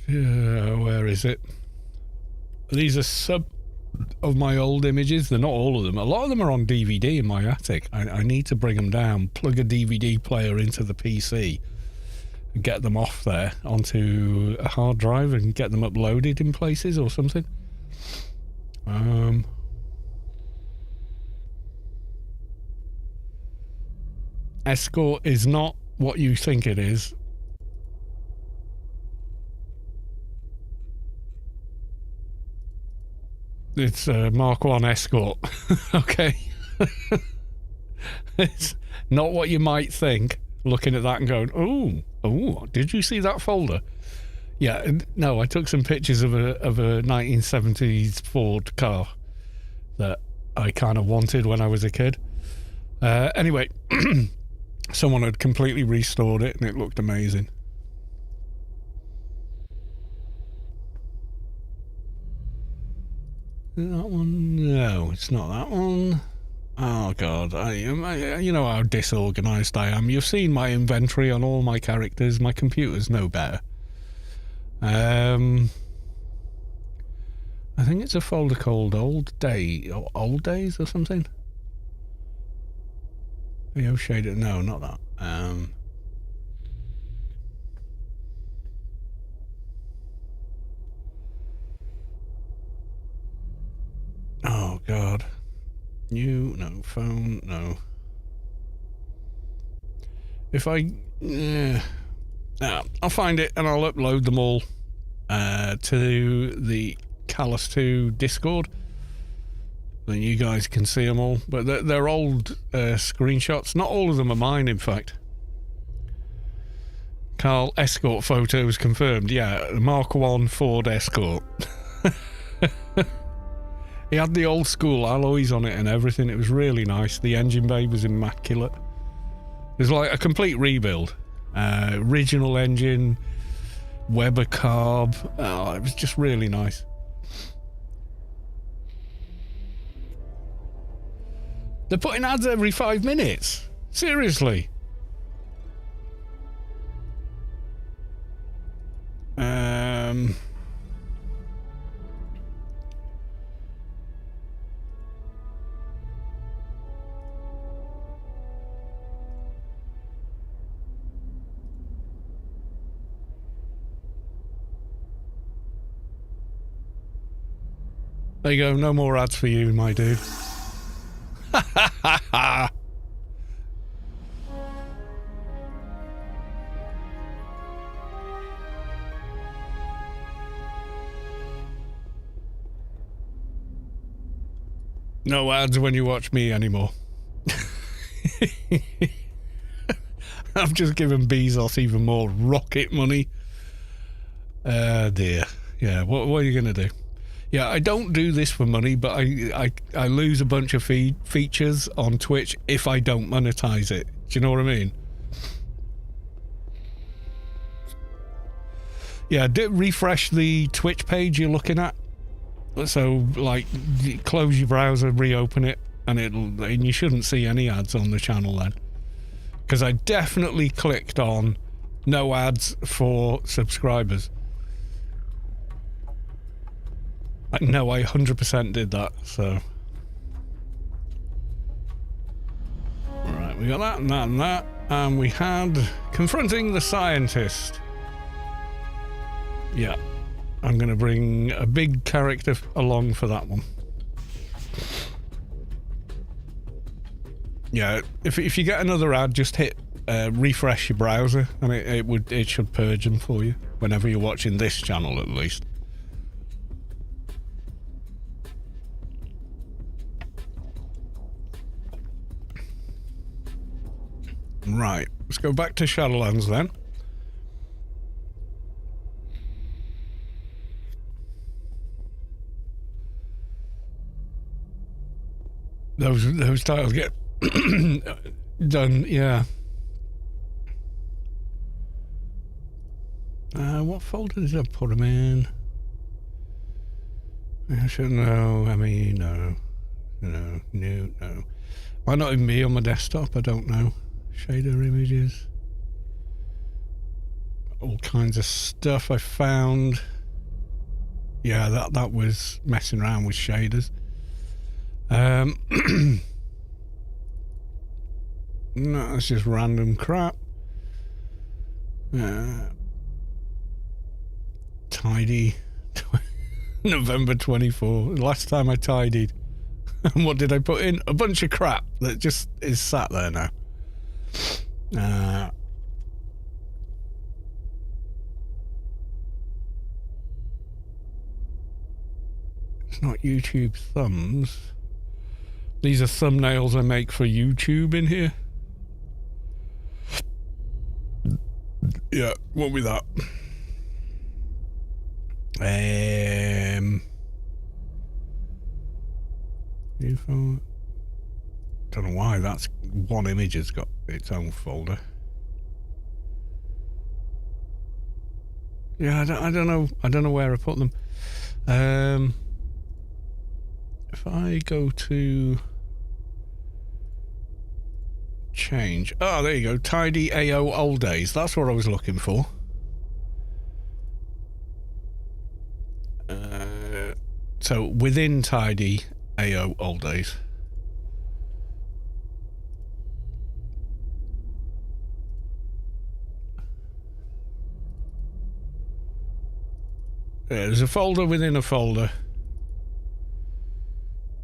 Yeah, where is it? These are some of my old images. They're not all of them. A lot of them are on DVD in my attic. I need to bring them down, plug a DVD player into the PC, and get them off there onto a hard drive and get them uploaded in places or something. Escort is not what you think it is. It's a Mark 1 Escort. Okay. It's not what you might think. looking at that and going, oh, did you see that folder? Yeah, no, I took some pictures of a 1970s Ford car that I kind of wanted when I was a kid. Anyway, someone had completely restored it and it looked amazing. That one? No, it's not that one. Oh God, you know how disorganised I am. You've seen my inventory on all my characters. My computer's no better. I think it's a folder called Old Days or something. Video shader. No, not that. Oh God. No, phone, no. If I... I'll find it and I'll upload them all to the Callus 2 Discord. Then you guys can see them all. But they're old screenshots. Not all of them are mine, in fact. Carl, Escort photos confirmed. Yeah, Mark 1 Ford Escort. He had the old school alloys on it and everything. It was really nice. The engine bay was immaculate. It was like a complete rebuild. Original engine, Weber carb. Oh, it was just really nice. They're putting ads every 5 minutes. Seriously. There you go, no more ads for you, my dude. No ads when you watch me anymore. I've just given Bezos even more rocket money. Dear. Yeah, what are you going to do? Yeah, I don't do this for money, but I lose a bunch of features on Twitch if I don't monetize it. Do you know what I mean? Yeah, refresh the Twitch page you're looking at. So, like, close your browser, reopen it, and you shouldn't see any ads on the channel then. Because I definitely clicked on no ads for subscribers. No, I 100% did that, so. Alright, we got that and that and that. And we had Confronting the Scientist. Yeah. I'm going to bring a big character along for that one. Yeah, if you get another ad, just hit refresh your browser and it should purge them for you whenever you're watching this channel, at least. Right, let's go back to Shadowlands then. Those titles get done, yeah. What folder did I put them in? I should know. I mean, no. Might not even be on my desktop, I don't know. Shader images. All kinds of stuff I found. Yeah, that was messing around with shaders. No, that's just random crap. Tidy. November 24. Last time I tidied. And what did I put in? A bunch of crap that just is sat there now. It's not YouTube thumbs. These are thumbnails I make for YouTube in here. Yeah, won't be that. Don't know why that's one image has got its own folder. Yeah, I don't know. I don't know where I put them. If I go to change, oh, there you go. Tidy AO old days. That's what I was looking for. So within Tidy AO old days. There's a folder within a folder.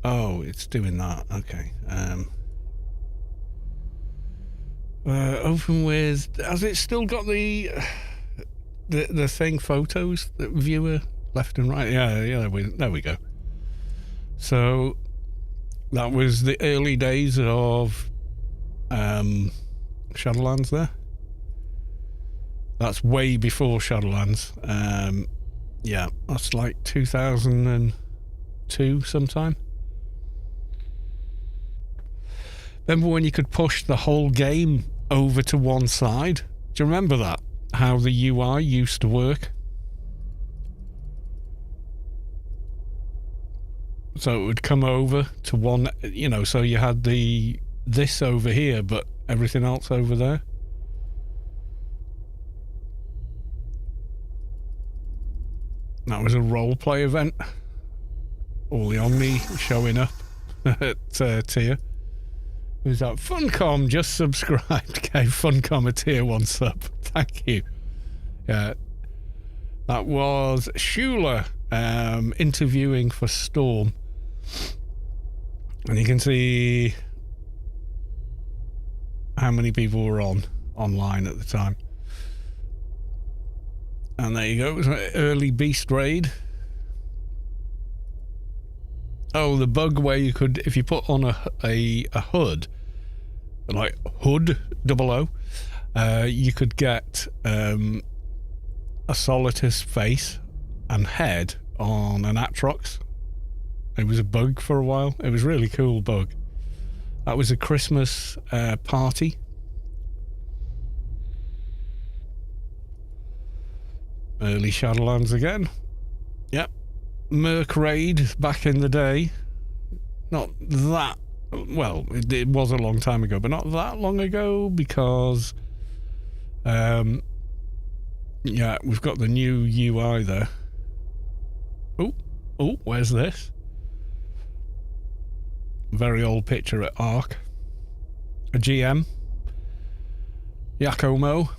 Oh, it's doing that. Okay. Open with. Has it still got the thing photos, the viewer left and right? Yeah. There we go. So that was the early days of Shadowlands. There. That's way before Shadowlands. Yeah, that's like 2002 sometime. Remember when you could push the whole game over to one side? Do you remember that? How the UI used to work? So it would come over to one, you know, so you had this over here, but everything else over there. That was a roleplay event. All the Omni showing up at tier. Who's that? Funcom just subscribed. Gave Funcom a tier 1 sub. Thank you. Yeah. That was Schuler interviewing for Storm. And you can see how many people were online at the time. And there you go. It was an early beast raid. Oh, the bug where you could, if you put on a HUD, like HUD 00, you could get a Solitus face and head on an Atrox. It was a bug for a while. It was a really cool bug. That was a Christmas party. Early Shadowlands again. Yep. Merc raid back in the day. Not that... Well, it was a long time ago, but not that long ago because... yeah, we've got the new UI there. Oh, where's this? Very old picture at Arc. A GM. Yakomo.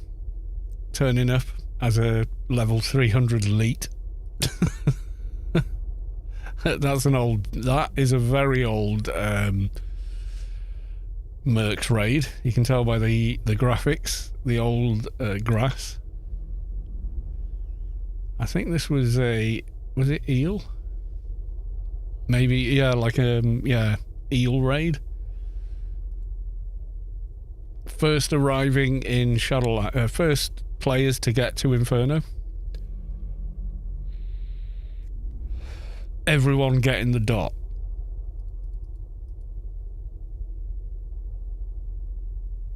Turning up as a level 300 elite. That is a very old Mercs raid. You can tell by the graphics, the old grass. I think this was it eel? Maybe, yeah, like eel raid. First arriving in Shadowlands, first players to get to Inferno. Everyone getting the dot.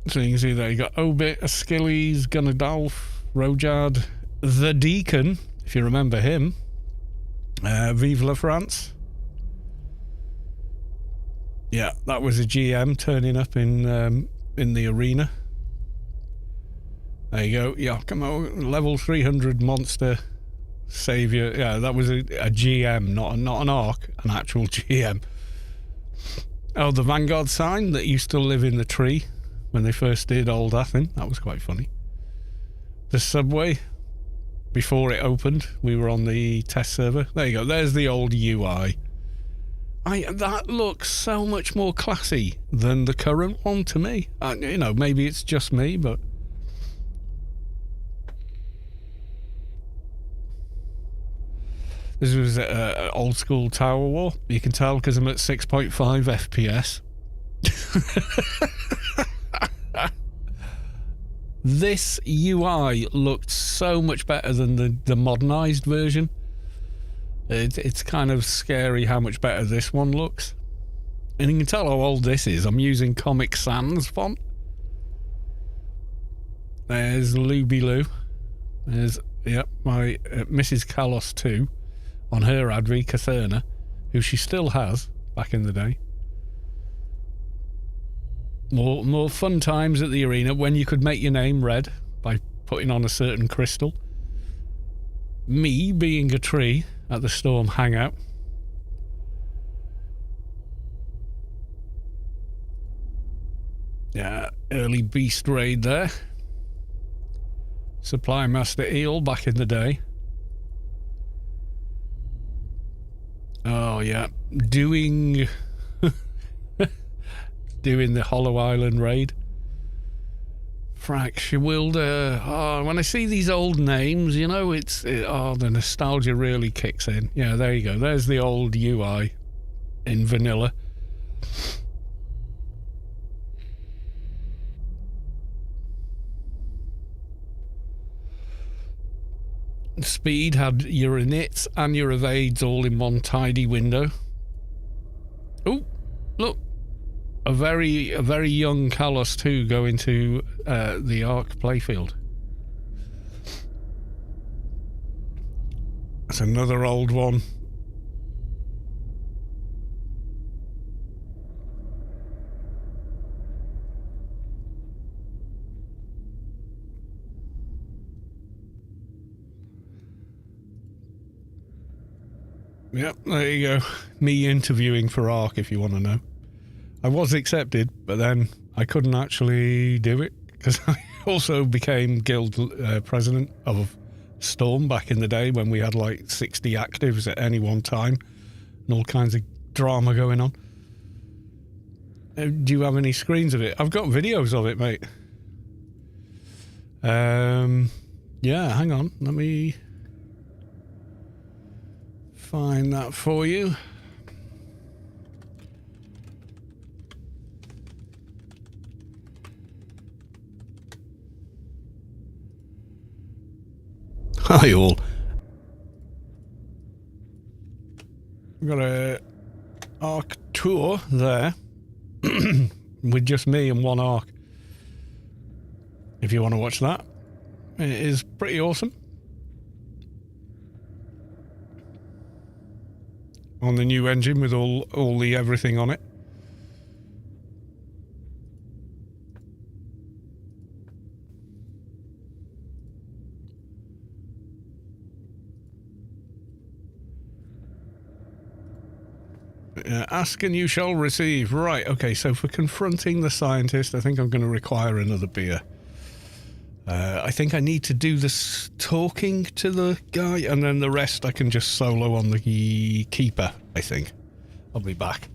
So you can see there you got Obit, Askilles, Gunnadalf, Rojard, the Deacon, if you remember him. Vive la France. Yeah, that was a GM turning up in the arena. There you go. Yeah, come on, level 300 monster savior. Yeah, that was a GM, not an ARC, an actual GM. Oh, the Vanguard sign that used to live in the tree when they first did Old Athen. That was quite funny. The subway, before it opened, we were on the test server. There you go. There's the old UI. That looks so much more classy than the current one to me. You know, maybe it's just me, but... This was old school Tower War. You can tell because I'm at 6.5 FPS. This UI looked so much better than the modernized version. It's kind of scary how much better this one looks. And you can tell how old this is. I'm using Comic Sans font. There's Luby Lou. There's, yep, my Mrs. Kalos 2 on her Adri Catherna, who she still has back in the day. More fun times at the arena when you could make your name red by putting on a certain crystal. Me being a tree at the Storm Hangout. Yeah, early beast raid there. Supply Master Eel back in the day. Oh yeah, doing the Hollow Island raid. Frack Shawilda. Oh, when I see these old names, you know, the nostalgia really kicks in. Yeah, there you go. There's the old UI in vanilla. Speed had your inits and your evades all in one tidy window. Oh, look. A very young Kalos 2 going to the Ark playfield. That's another old one. Yep, there you go. Me interviewing for Ark, if you want to know. I was accepted, but then I couldn't actually do it because I also became guild president of Storm back in the day when we had like 60 actives at any one time and all kinds of drama going on. Do you have any screens of it? I've got videos of it, mate. Yeah, hang on. Let me find that for you. Hi all. We've got a Ark tour there with just me and one Ark. If you want to watch that, it is pretty awesome. On the new engine with all the everything on it. Ask and you shall receive. Right, okay, so for confronting the scientist, I think I'm going to require another beer. I think I need to do this talking to the guy, and then the rest I can just solo on the keeper, I think. I'll be back.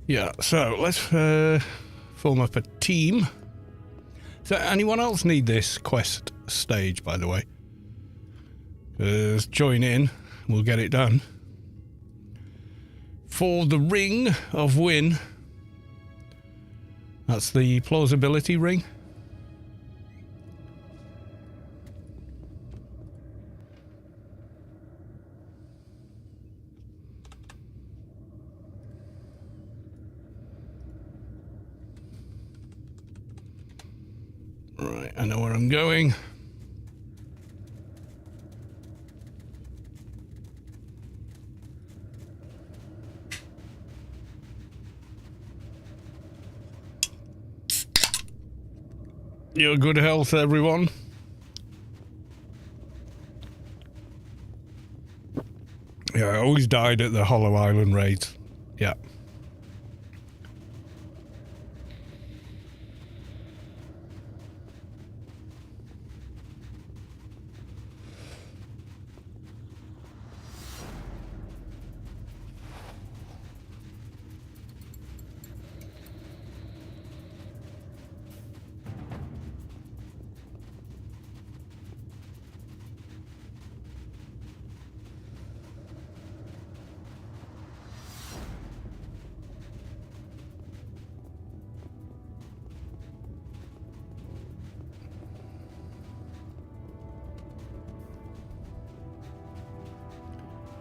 Yeah, so let's form up a team. So anyone else need this quest stage, by the way? Because join in, we'll get it done. for the ring of Win. That's the plausibility ring. Right, I know where I'm going. Your good health, everyone. Yeah, I always died at the Hollow Island raids. Yeah.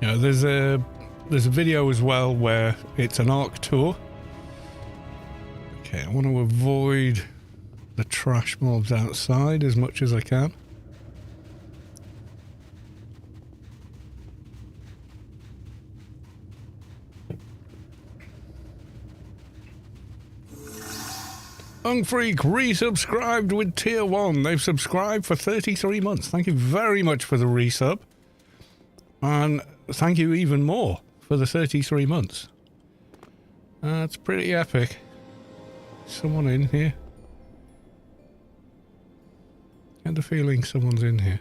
Yeah, there's a video as well where it's an Ark tour. Okay, I want to avoid the trash mobs outside as much as I can. Ungfreak resubscribed with tier 1. They've subscribed for 33 months. Thank you very much for the resub. And thank you even more for the 33 months. That's pretty epic. Someone in here. Get the feeling someone's in here.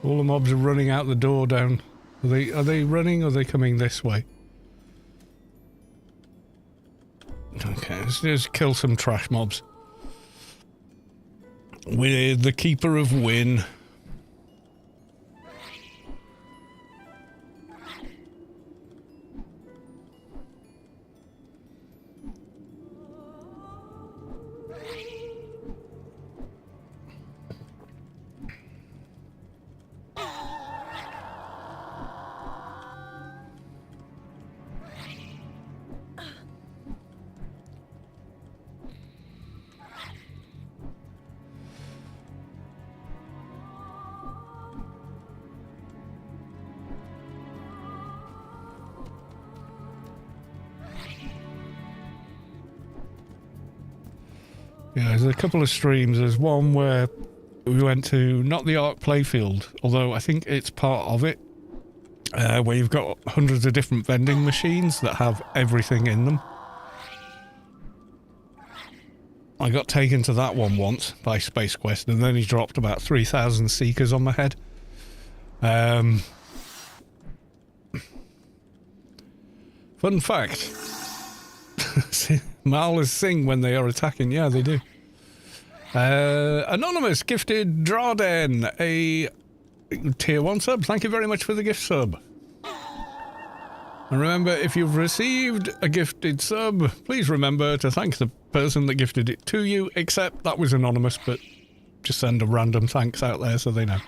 All the mobs are running out the door down. Are they running or are they coming this way? Okay, let's just kill some trash mobs. With the Keeper of Win. Yeah, there's a couple of streams. There's one where we went to, not the Ark playfield, although I think it's part of it, where you've got hundreds of different vending machines that have everything in them. I got taken to that one once by Space Quest, and then he dropped about 3,000 Seekers on my head. Fun fact. Malas sing when they are attacking. Yeah, they do. Anonymous gifted Draden a tier 1 sub. Thank you very much for the gift sub. And remember, if you've received a gifted sub, please remember to thank the person that gifted it to you, except that was anonymous, but just send a random thanks out there so they know.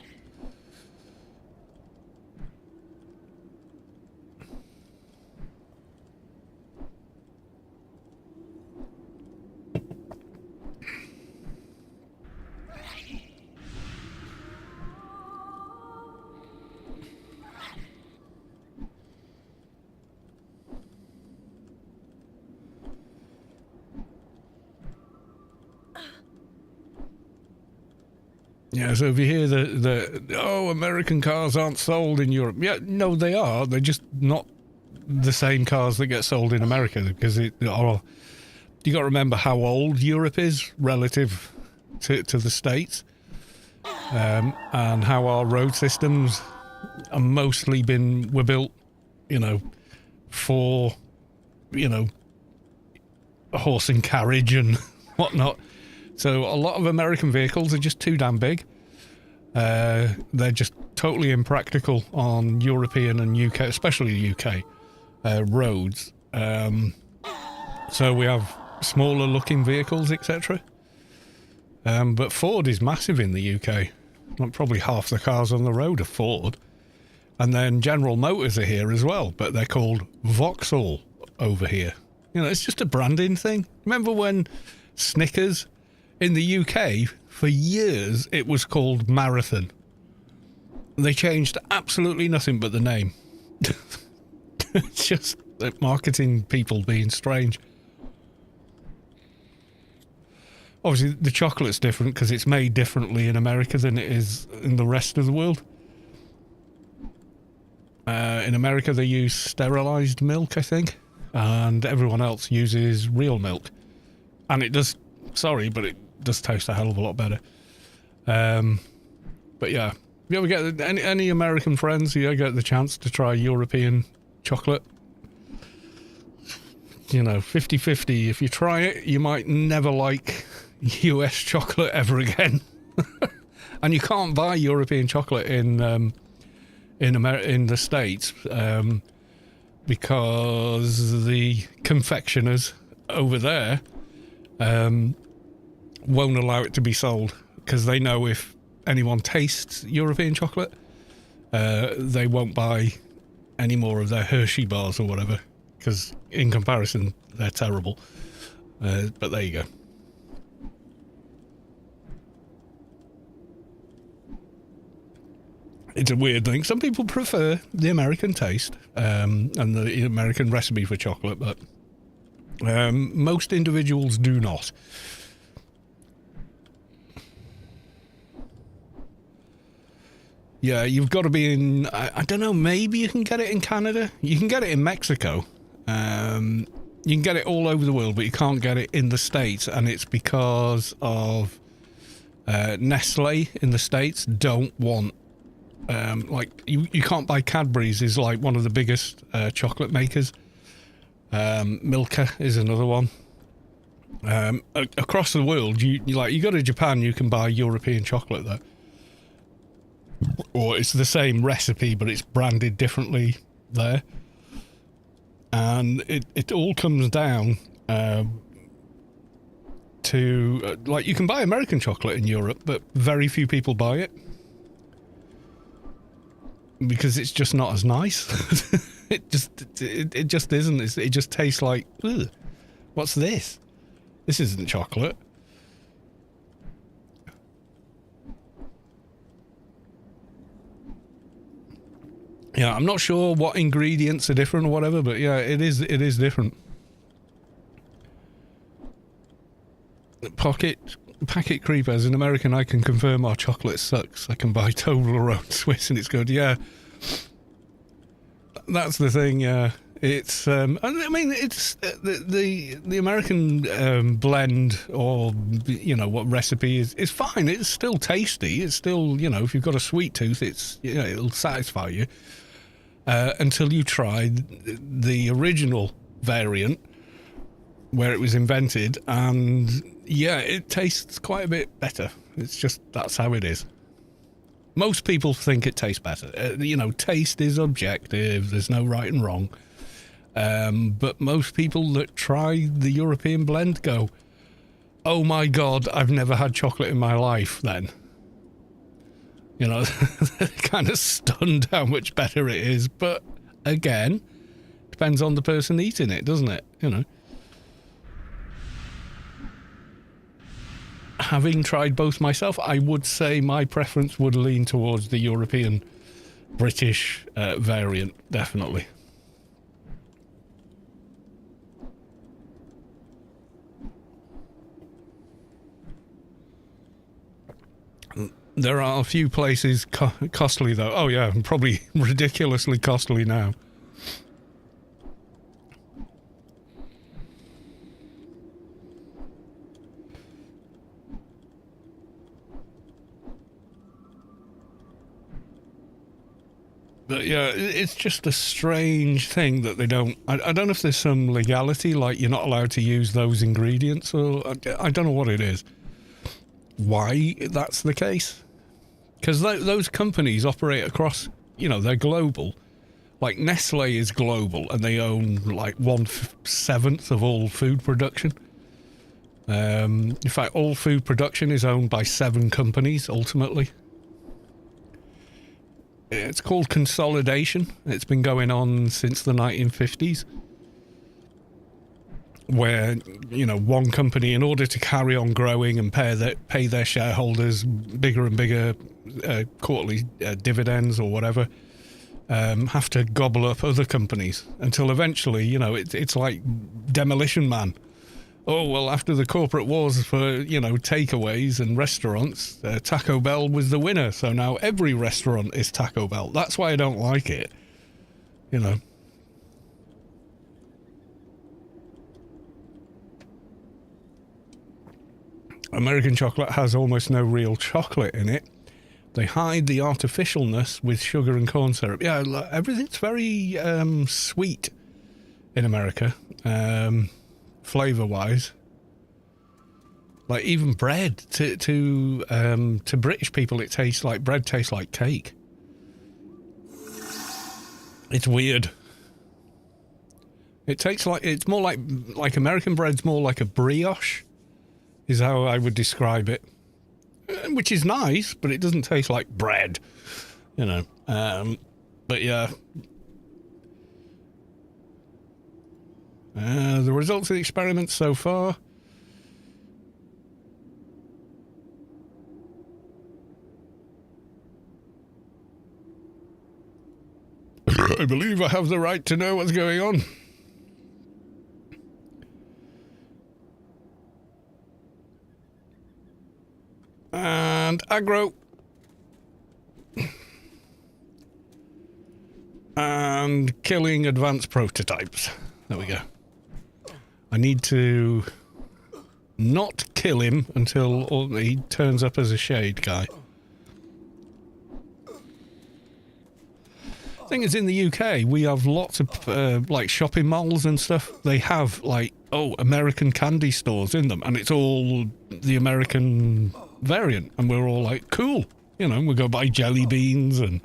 Yeah, so if you hear oh, American cars aren't sold in Europe. Yeah, no, they are. They're just not the same cars that get sold in America, because you got to remember how old Europe is relative to the States, and how our road systems are mostly were built, for, a horse and carriage and whatnot. So a lot of American vehicles are just too damn big. They're just totally impractical on European and UK, especially UK roads. So we have smaller looking vehicles, etc. But Ford is massive in the UK. Like probably half the cars on the road are Ford. And then General Motors are here as well, but they're called Vauxhall over here. You know, it's just a branding thing. Remember when Snickers in the UK, for years, it was called Marathon. They changed absolutely nothing but the name. It's just marketing people being strange. Obviously, the chocolate's different because it's made differently in America than it is in the rest of the world. In America, they use sterilized milk, I think, and everyone else uses real milk. And it does, sorry, but it does taste a hell of a lot better. But yeah, if you ever get any American friends, you ever get the chance to try European chocolate, you know, 50-50. If you try it, you might never like US chocolate ever again. And you can't buy European chocolate in the States because the confectioners over there won't allow it to be sold because they know if anyone tastes European chocolate, they won't buy any more of their Hershey bars or whatever because in comparison they're terrible. But there you go. It's a weird thing. Some people prefer the American taste and the American recipe for chocolate, but most individuals do not. Yeah, you've got to be in... I don't know, maybe you can get it in Canada. You can get it in Mexico. You can get it all over the world, but you can't get it in the States, and it's because of Nestle in the States don't want... like you can't buy Cadbury's is like one of the biggest chocolate makers. Milka is another one. Across the world, you go to Japan, you can buy European chocolate there, or it's the same recipe but it's branded differently there, and it all comes down to like you can buy American chocolate in Europe, but very few people buy it. Because it's just not as nice. it just isn't. It just tastes like, ugh, what's this? This isn't chocolate. Yeah, I'm not sure what ingredients are different or whatever, but yeah, it is different. Packet creeper, as an American, I can confirm our chocolate sucks. I can buy Toblerone Swiss and it's good. Yeah, that's the thing. Yeah, it's. I mean, it's the American blend, or you know what recipe is fine. It's still tasty. It's still, you know, if you've got a sweet tooth, it's, you know, it'll satisfy you until you try the original variant where it was invented, and yeah, it tastes quite a bit better. It's just, that's how it is. Most people think it tastes better. You know, taste is objective. There's no right and wrong. But most people that try the European blend go, oh my God, I've never had chocolate in my life then. You know, they're kind of stunned how much better it is. But again, depends on the person eating it, doesn't it? You know. Having tried both myself, I would say my preference would lean towards the European British variant, definitely. There are a few places costly though. Oh yeah, probably ridiculously costly now. But yeah, it's just a strange thing that they don't... I don't know if there's some legality, like you're not allowed to use those ingredients, or I don't know what it is. Why that's the case. Because those companies operate across, you know, they're global. Like Nestle is global and they own like 1/7 of all food production. In fact, all food production is owned by 7 companies ultimately. It's called consolidation. It's been going on since the 1950s. Where, you know, one company, in order to carry on growing and pay their shareholders bigger and bigger quarterly dividends or whatever, have to gobble up other companies until eventually, you know, it's like Demolition Man. Oh, well, after the corporate wars for, you know, takeaways and restaurants, Taco Bell was the winner. So now every restaurant is Taco Bell. That's why I don't like it, you know. American chocolate has almost no real chocolate in it. They hide the artificialness with sugar and corn syrup. Yeah, everything's very sweet in America, flavour-wise. Like even bread, to British people, it tastes like bread tastes like cake. It's weird. It tastes like, it's more like American bread's more like a brioche, is how I would describe it. Which is nice, but it doesn't taste like bread, you know. But yeah. The results of the experiment so far. I believe I have the right to know what's going on. And aggro. And killing advanced prototypes. There we go. I need to not kill him until he turns up as a shade guy. Thing is, in the UK, we have lots of like shopping malls and stuff. They have like, American candy stores in them, and it's all the American variant, and we're all like, cool, you know, we go buy jelly beans and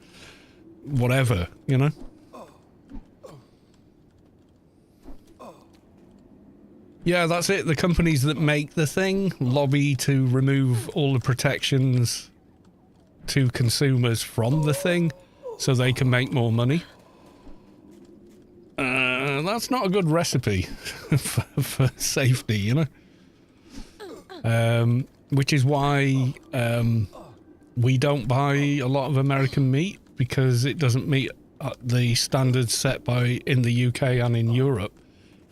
whatever, you know. Yeah, that's it. The companies that make the thing lobby to remove all the protections to consumers from the thing so they can make more money. That's not a good recipe for safety, you know. Which is why we don't buy a lot of American meat, because it doesn't meet the standards set by in the UK and in Europe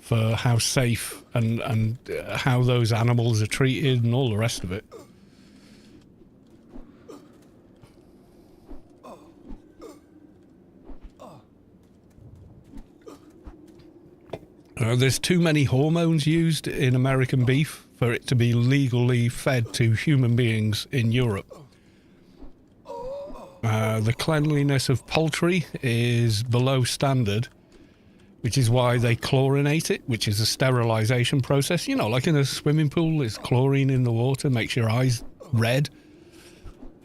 for how safe and how those animals are treated and all the rest of it. There's too many hormones used in American beef for it to be legally fed to human beings in Europe. The cleanliness of poultry is below standard, which is why they chlorinate it, which is a sterilization process. You know, like in a swimming pool, there's chlorine in the water, makes your eyes red,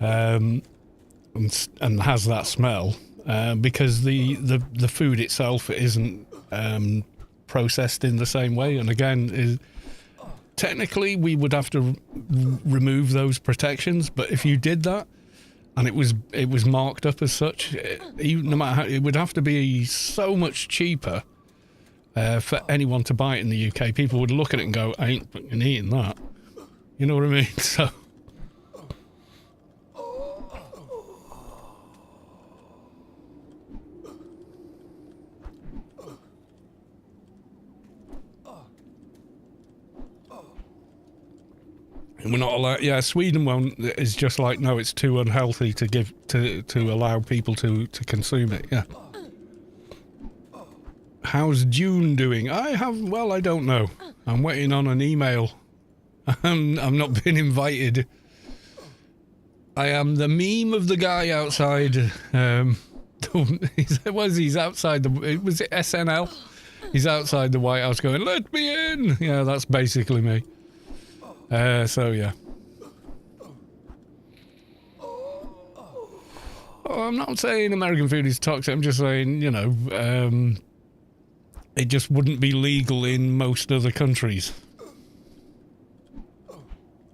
and has that smell, because the food itself isn't processed in the same way. And again, technically we would have to remove those protections, but if you did that and it was marked up as such, no matter how, it would have to be so much cheaper for anyone to buy it in the UK. People would look at it and go, I ain't fucking eating that. You know what I mean? So we're not allowed. Yeah, Sweden won't. Is just like, no, it's too unhealthy to give to allow people to consume it. Yeah. How's June doing? I don't know. I'm waiting on an email. I'm not been invited. I am the meme of the guy outside. He's outside was it SNL? He's outside the White House going, "Let me in." Yeah, that's basically me. So yeah. I'm not saying American food is toxic. I'm just saying, it just wouldn't be legal in most other countries.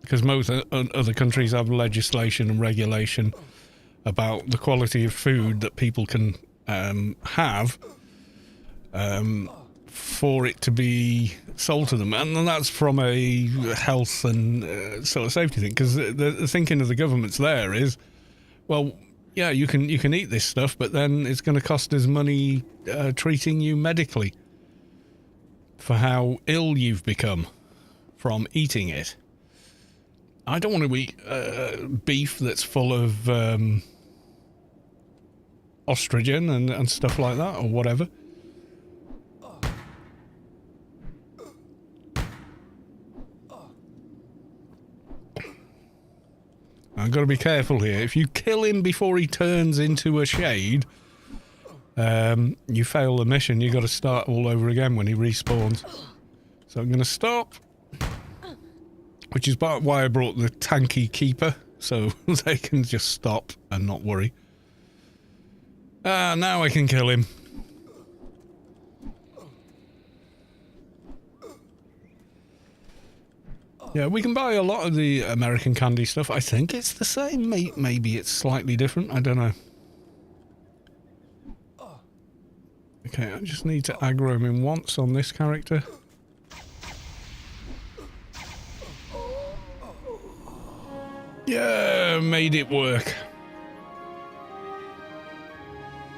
Because most other countries have legislation and regulation about the quality of food that people can have for it to be sold to them. And that's from a health and sort of safety thing. Because the thinking of the governments there is, well, yeah, you can eat this stuff, but then it's going to cost us money treating you medically for how ill you've become from eating it. I don't want to eat beef that's full of estrogen and stuff like that, or whatever. I've got to be careful here. If you kill him before he turns into a shade, you fail the mission. You've got to start all over again when he respawns. So I'm going to stop. Which is why I brought the tanky keeper, so they can just stop and not worry. Now I can kill him. Yeah, we can buy a lot of the American candy stuff. I think it's the same. Maybe it's slightly different. I don't know. Okay, I just need to aggro him in once on this character. Yeah, made it work.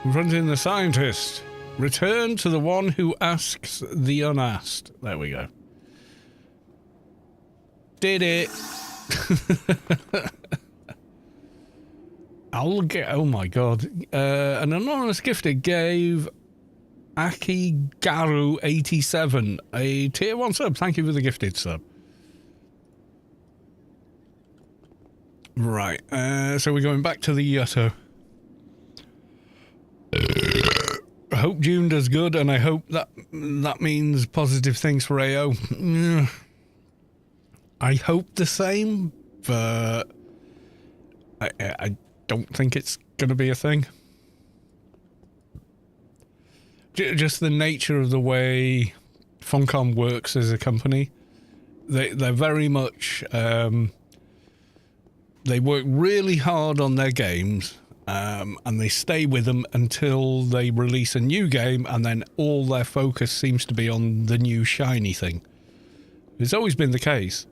Confronting the scientist. Return to the one who asks the unasked. There we go. Did it. Oh my god. An anonymous gifted gave Akigaru87 a tier 1 sub. Thank you for the gifted sub. Right, so we're going back to the Yutto. I hope June does good, and I hope that means positive things for AO. I hope the same, but I don't think it's going to be a thing. Just the nature of the way Funcom works as a company, they're very much... they work really hard on their games, and they stay with them until they release a new game, and then all their focus seems to be on the new shiny thing. It's always been the case.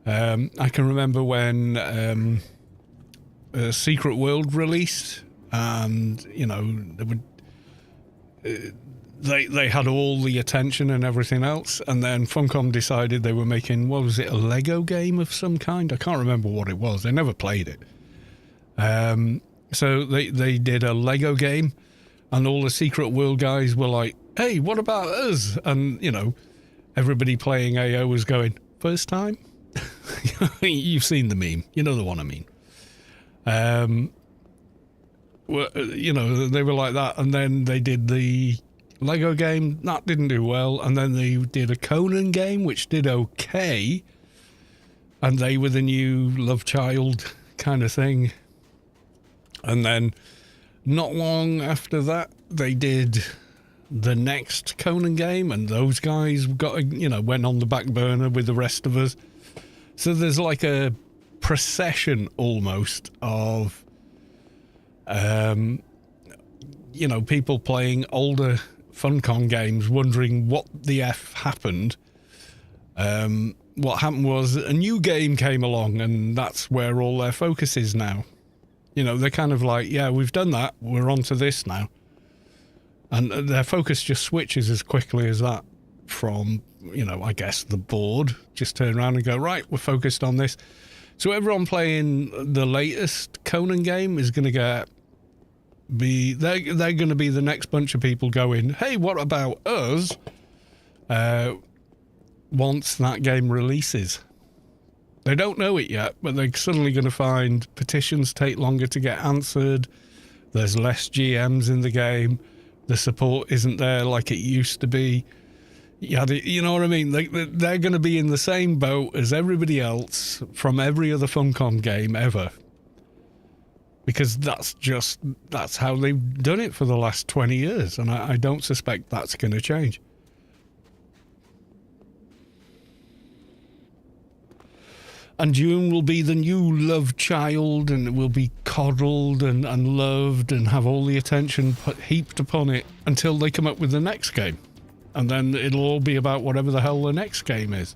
I can remember when Secret World released, and, they had all the attention and everything else, and then Funcom decided they were making, what was it, a Lego game of some kind? I can't remember what it was. They never played it. So they did a Lego game, and all the Secret World guys were like, hey, what about us? And, everybody playing AO was going, first time? You've seen the meme. You know the one I mean. Well, they were like that, and then they did the Lego game, that didn't do well, and then they did a Conan game, which did okay, and they were the new love child kind of thing. And then not long after that, they did the next Conan game, and those guys went on the back burner with the rest of us. So there's like a procession almost of people playing older Funcom games, wondering what the F happened. What happened was a new game came along, and that's where all their focus is now. They're kind of like, yeah, we've done that, we're on to this now. And their focus just switches as quickly as that from, I guess the board just turn around and go, right, we're focused on this. So everyone playing the latest Conan game is going to they're going to be the next bunch of people going, hey, what about us? Once that game releases. They don't know it yet, but they're suddenly going to find petitions take longer to get answered. There's less GMs in the game. The support isn't there like it used to be. Yeah, you know what I mean? They're going to be in the same boat as everybody else from every other Funcom game ever. because that's how they've done it for the last 20 years, and I don't suspect that's going to change. And June will be the new love child, and it will be coddled and loved and have all the attention heaped upon it until they come up with the next game. And then it'll all be about whatever the hell the next game is.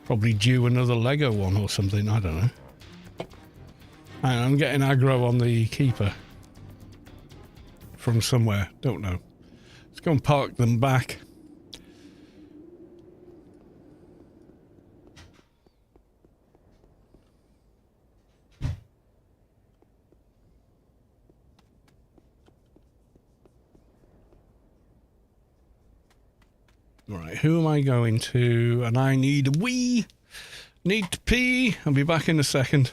Probably due another Lego one or something, I don't know. I'm getting aggro on the keeper. From somewhere, don't know. Let's go and park them back. Right, who am I going to? And I need a need to pee. I'll be back in a second.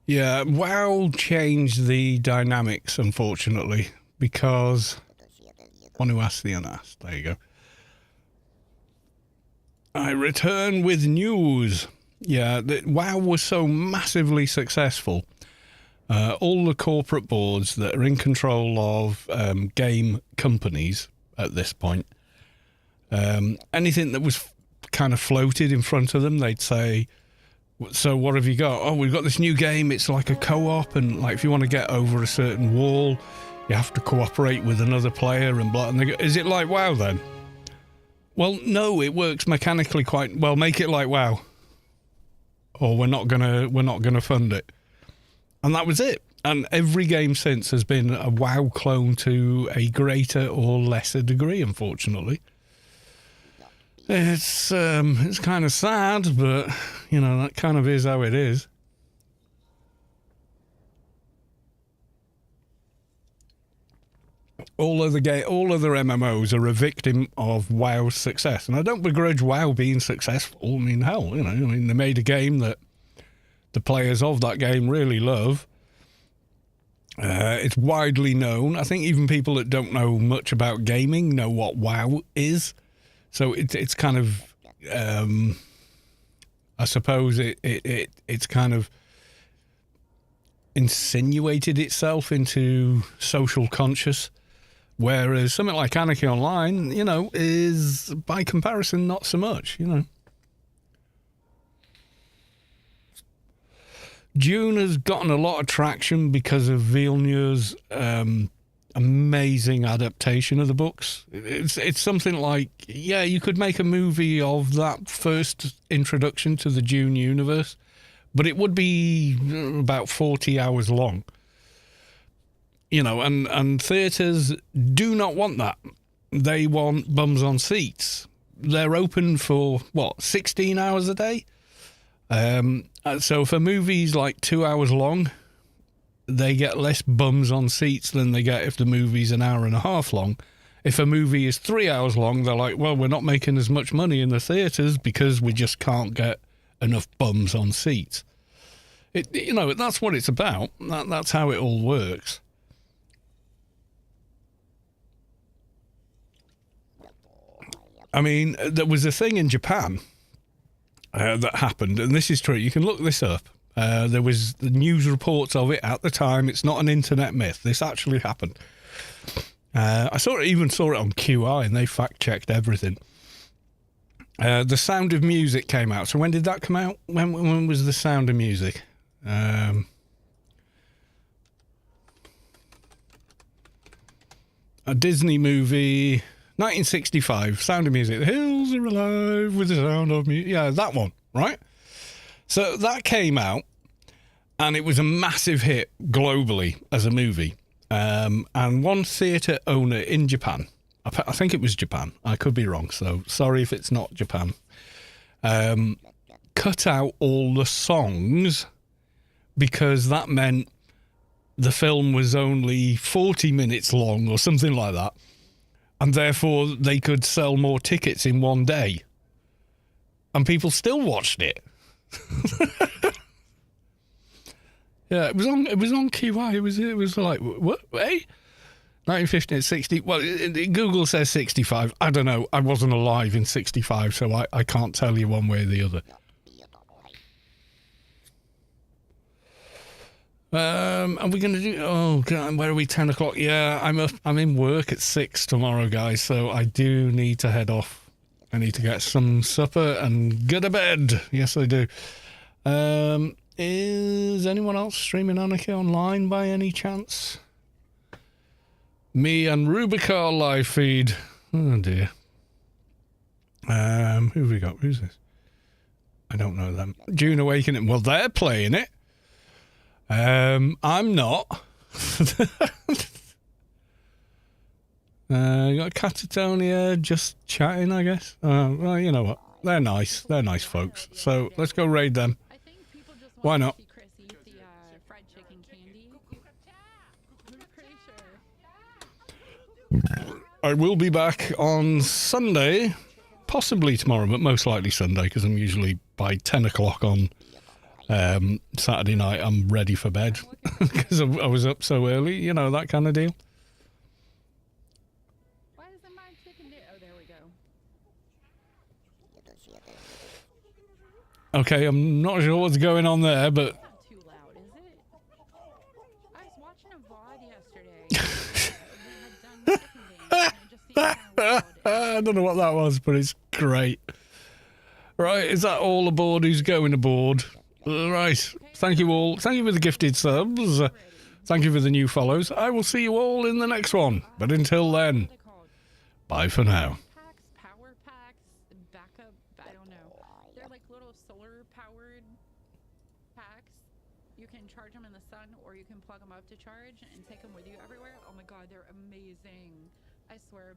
Yeah, WoW changed the dynamics, unfortunately, because one who asked the unasked. There you go. I return with news. Yeah, WoW was so massively successful. All the corporate boards that are in control of game companies at this point, anything that was kind of floated in front of them, they'd say, so what have you got? Oh, we've got this new game. It's like a co-op, and like if you want to get over a certain wall, you have to cooperate with another player and blah. And they go, is it like WoW then? Well, no, it works mechanically quite well. Make it like WoW, or we're not gonna fund it. And that was it. And every game since has been a WoW clone to a greater or lesser degree, unfortunately. It's kind of sad, but you know, that kind of is how it is. All other MMOs are a victim of WoW's success, and I don't begrudge WoW being successful. I mean, hell, you know, they made a game that the players of that game really love. It's widely known. I think even people that don't know much about gaming know what WoW is. So it's kind of, I suppose it's kind of insinuated itself into social conscious, whereas something like Anarchy Online, you know, is by comparison not so much, you know. Dune has gotten a lot of traction because of Villeneuve's amazing adaptation of the books. It's something like, yeah, you could make a movie of that first introduction to the Dune universe, but it would be about 40 hours long. You know, and theatres do not want that. They want bums on seats. They're open for, 16 hours a day? So for movies like 2 hours long, they get less bums on seats than they get if the movie's an hour and a half long. If a movie is 3 hours long, they're like, well, we're not making as much money in the theatres because we just can't get enough bums on seats. You know, that's what it's about. That's how it all works. I mean, there was a thing in Japan that happened, and this is true. You can look this up. There was the news reports of it at the time. It's not an internet myth. This actually happened. I even saw it on QI, and they fact-checked everything. The Sound of Music came out. So when did that come out? When was The Sound of Music? A Disney movie, 1965, Sound of Music. The hills are alive with the sound of music. Yeah, that one, right? So that came out, and it was a massive hit globally as a movie. And one theatre owner in Japan, I think it was Japan, I could be wrong, so sorry if it's not Japan, cut out all the songs because that meant the film was only 40 minutes long or something like that, and therefore they could sell more tickets in one day. And people still watched it. Yeah, it was on QI. It was like, what? Hey? 1950 and 60. Well, Google says 65. I don't know. I wasn't alive in 65, so I can't tell you one way or the other. Are we going to do... Oh, God, where are we? 10 o'clock? Yeah, I'm in work at 6 tomorrow, guys, so I do need to head off. I need to get some supper and go to bed. Yes, I do. Is anyone else streaming Anarchy online by any chance? Me and Rubicar live feed. Oh, dear. Who have we got? Who's this? I don't know them. June Awakening. Well, they're playing it. I'm not. You got Catatonia just chatting, I guess. Well, you know what? They're nice. They're nice folks. So let's go raid them. I think people just Why want not? to see Chris eat the fried chicken candy. I'm pretty sure. I will be back on Sunday, possibly tomorrow, but most likely Sunday, because I'm usually by 10 o'clock on Saturday night, I'm ready for bed because I was up so early, you know, that kind of deal. Why isn't my chicken there? Oh, there we go. Okay, I'm not sure what's going on there, but Not too loud, is it? I was watching a VOD yesterday. That had done chicken dance, and it just seemed kind of loud. I don't know what that was, but it's great. Right, is that all aboard who's going aboard? Right, thank you all. Thank you for the gifted subs. Thank you for the new follows. I will see you all in the next one. But until then, What are they called? bye for now. Packs, power packs, backup, I don't know. They're like little solar powered packs. You can charge them in the sun or you can plug them up to charge and take them with you everywhere. Oh my god, they're amazing. I swear.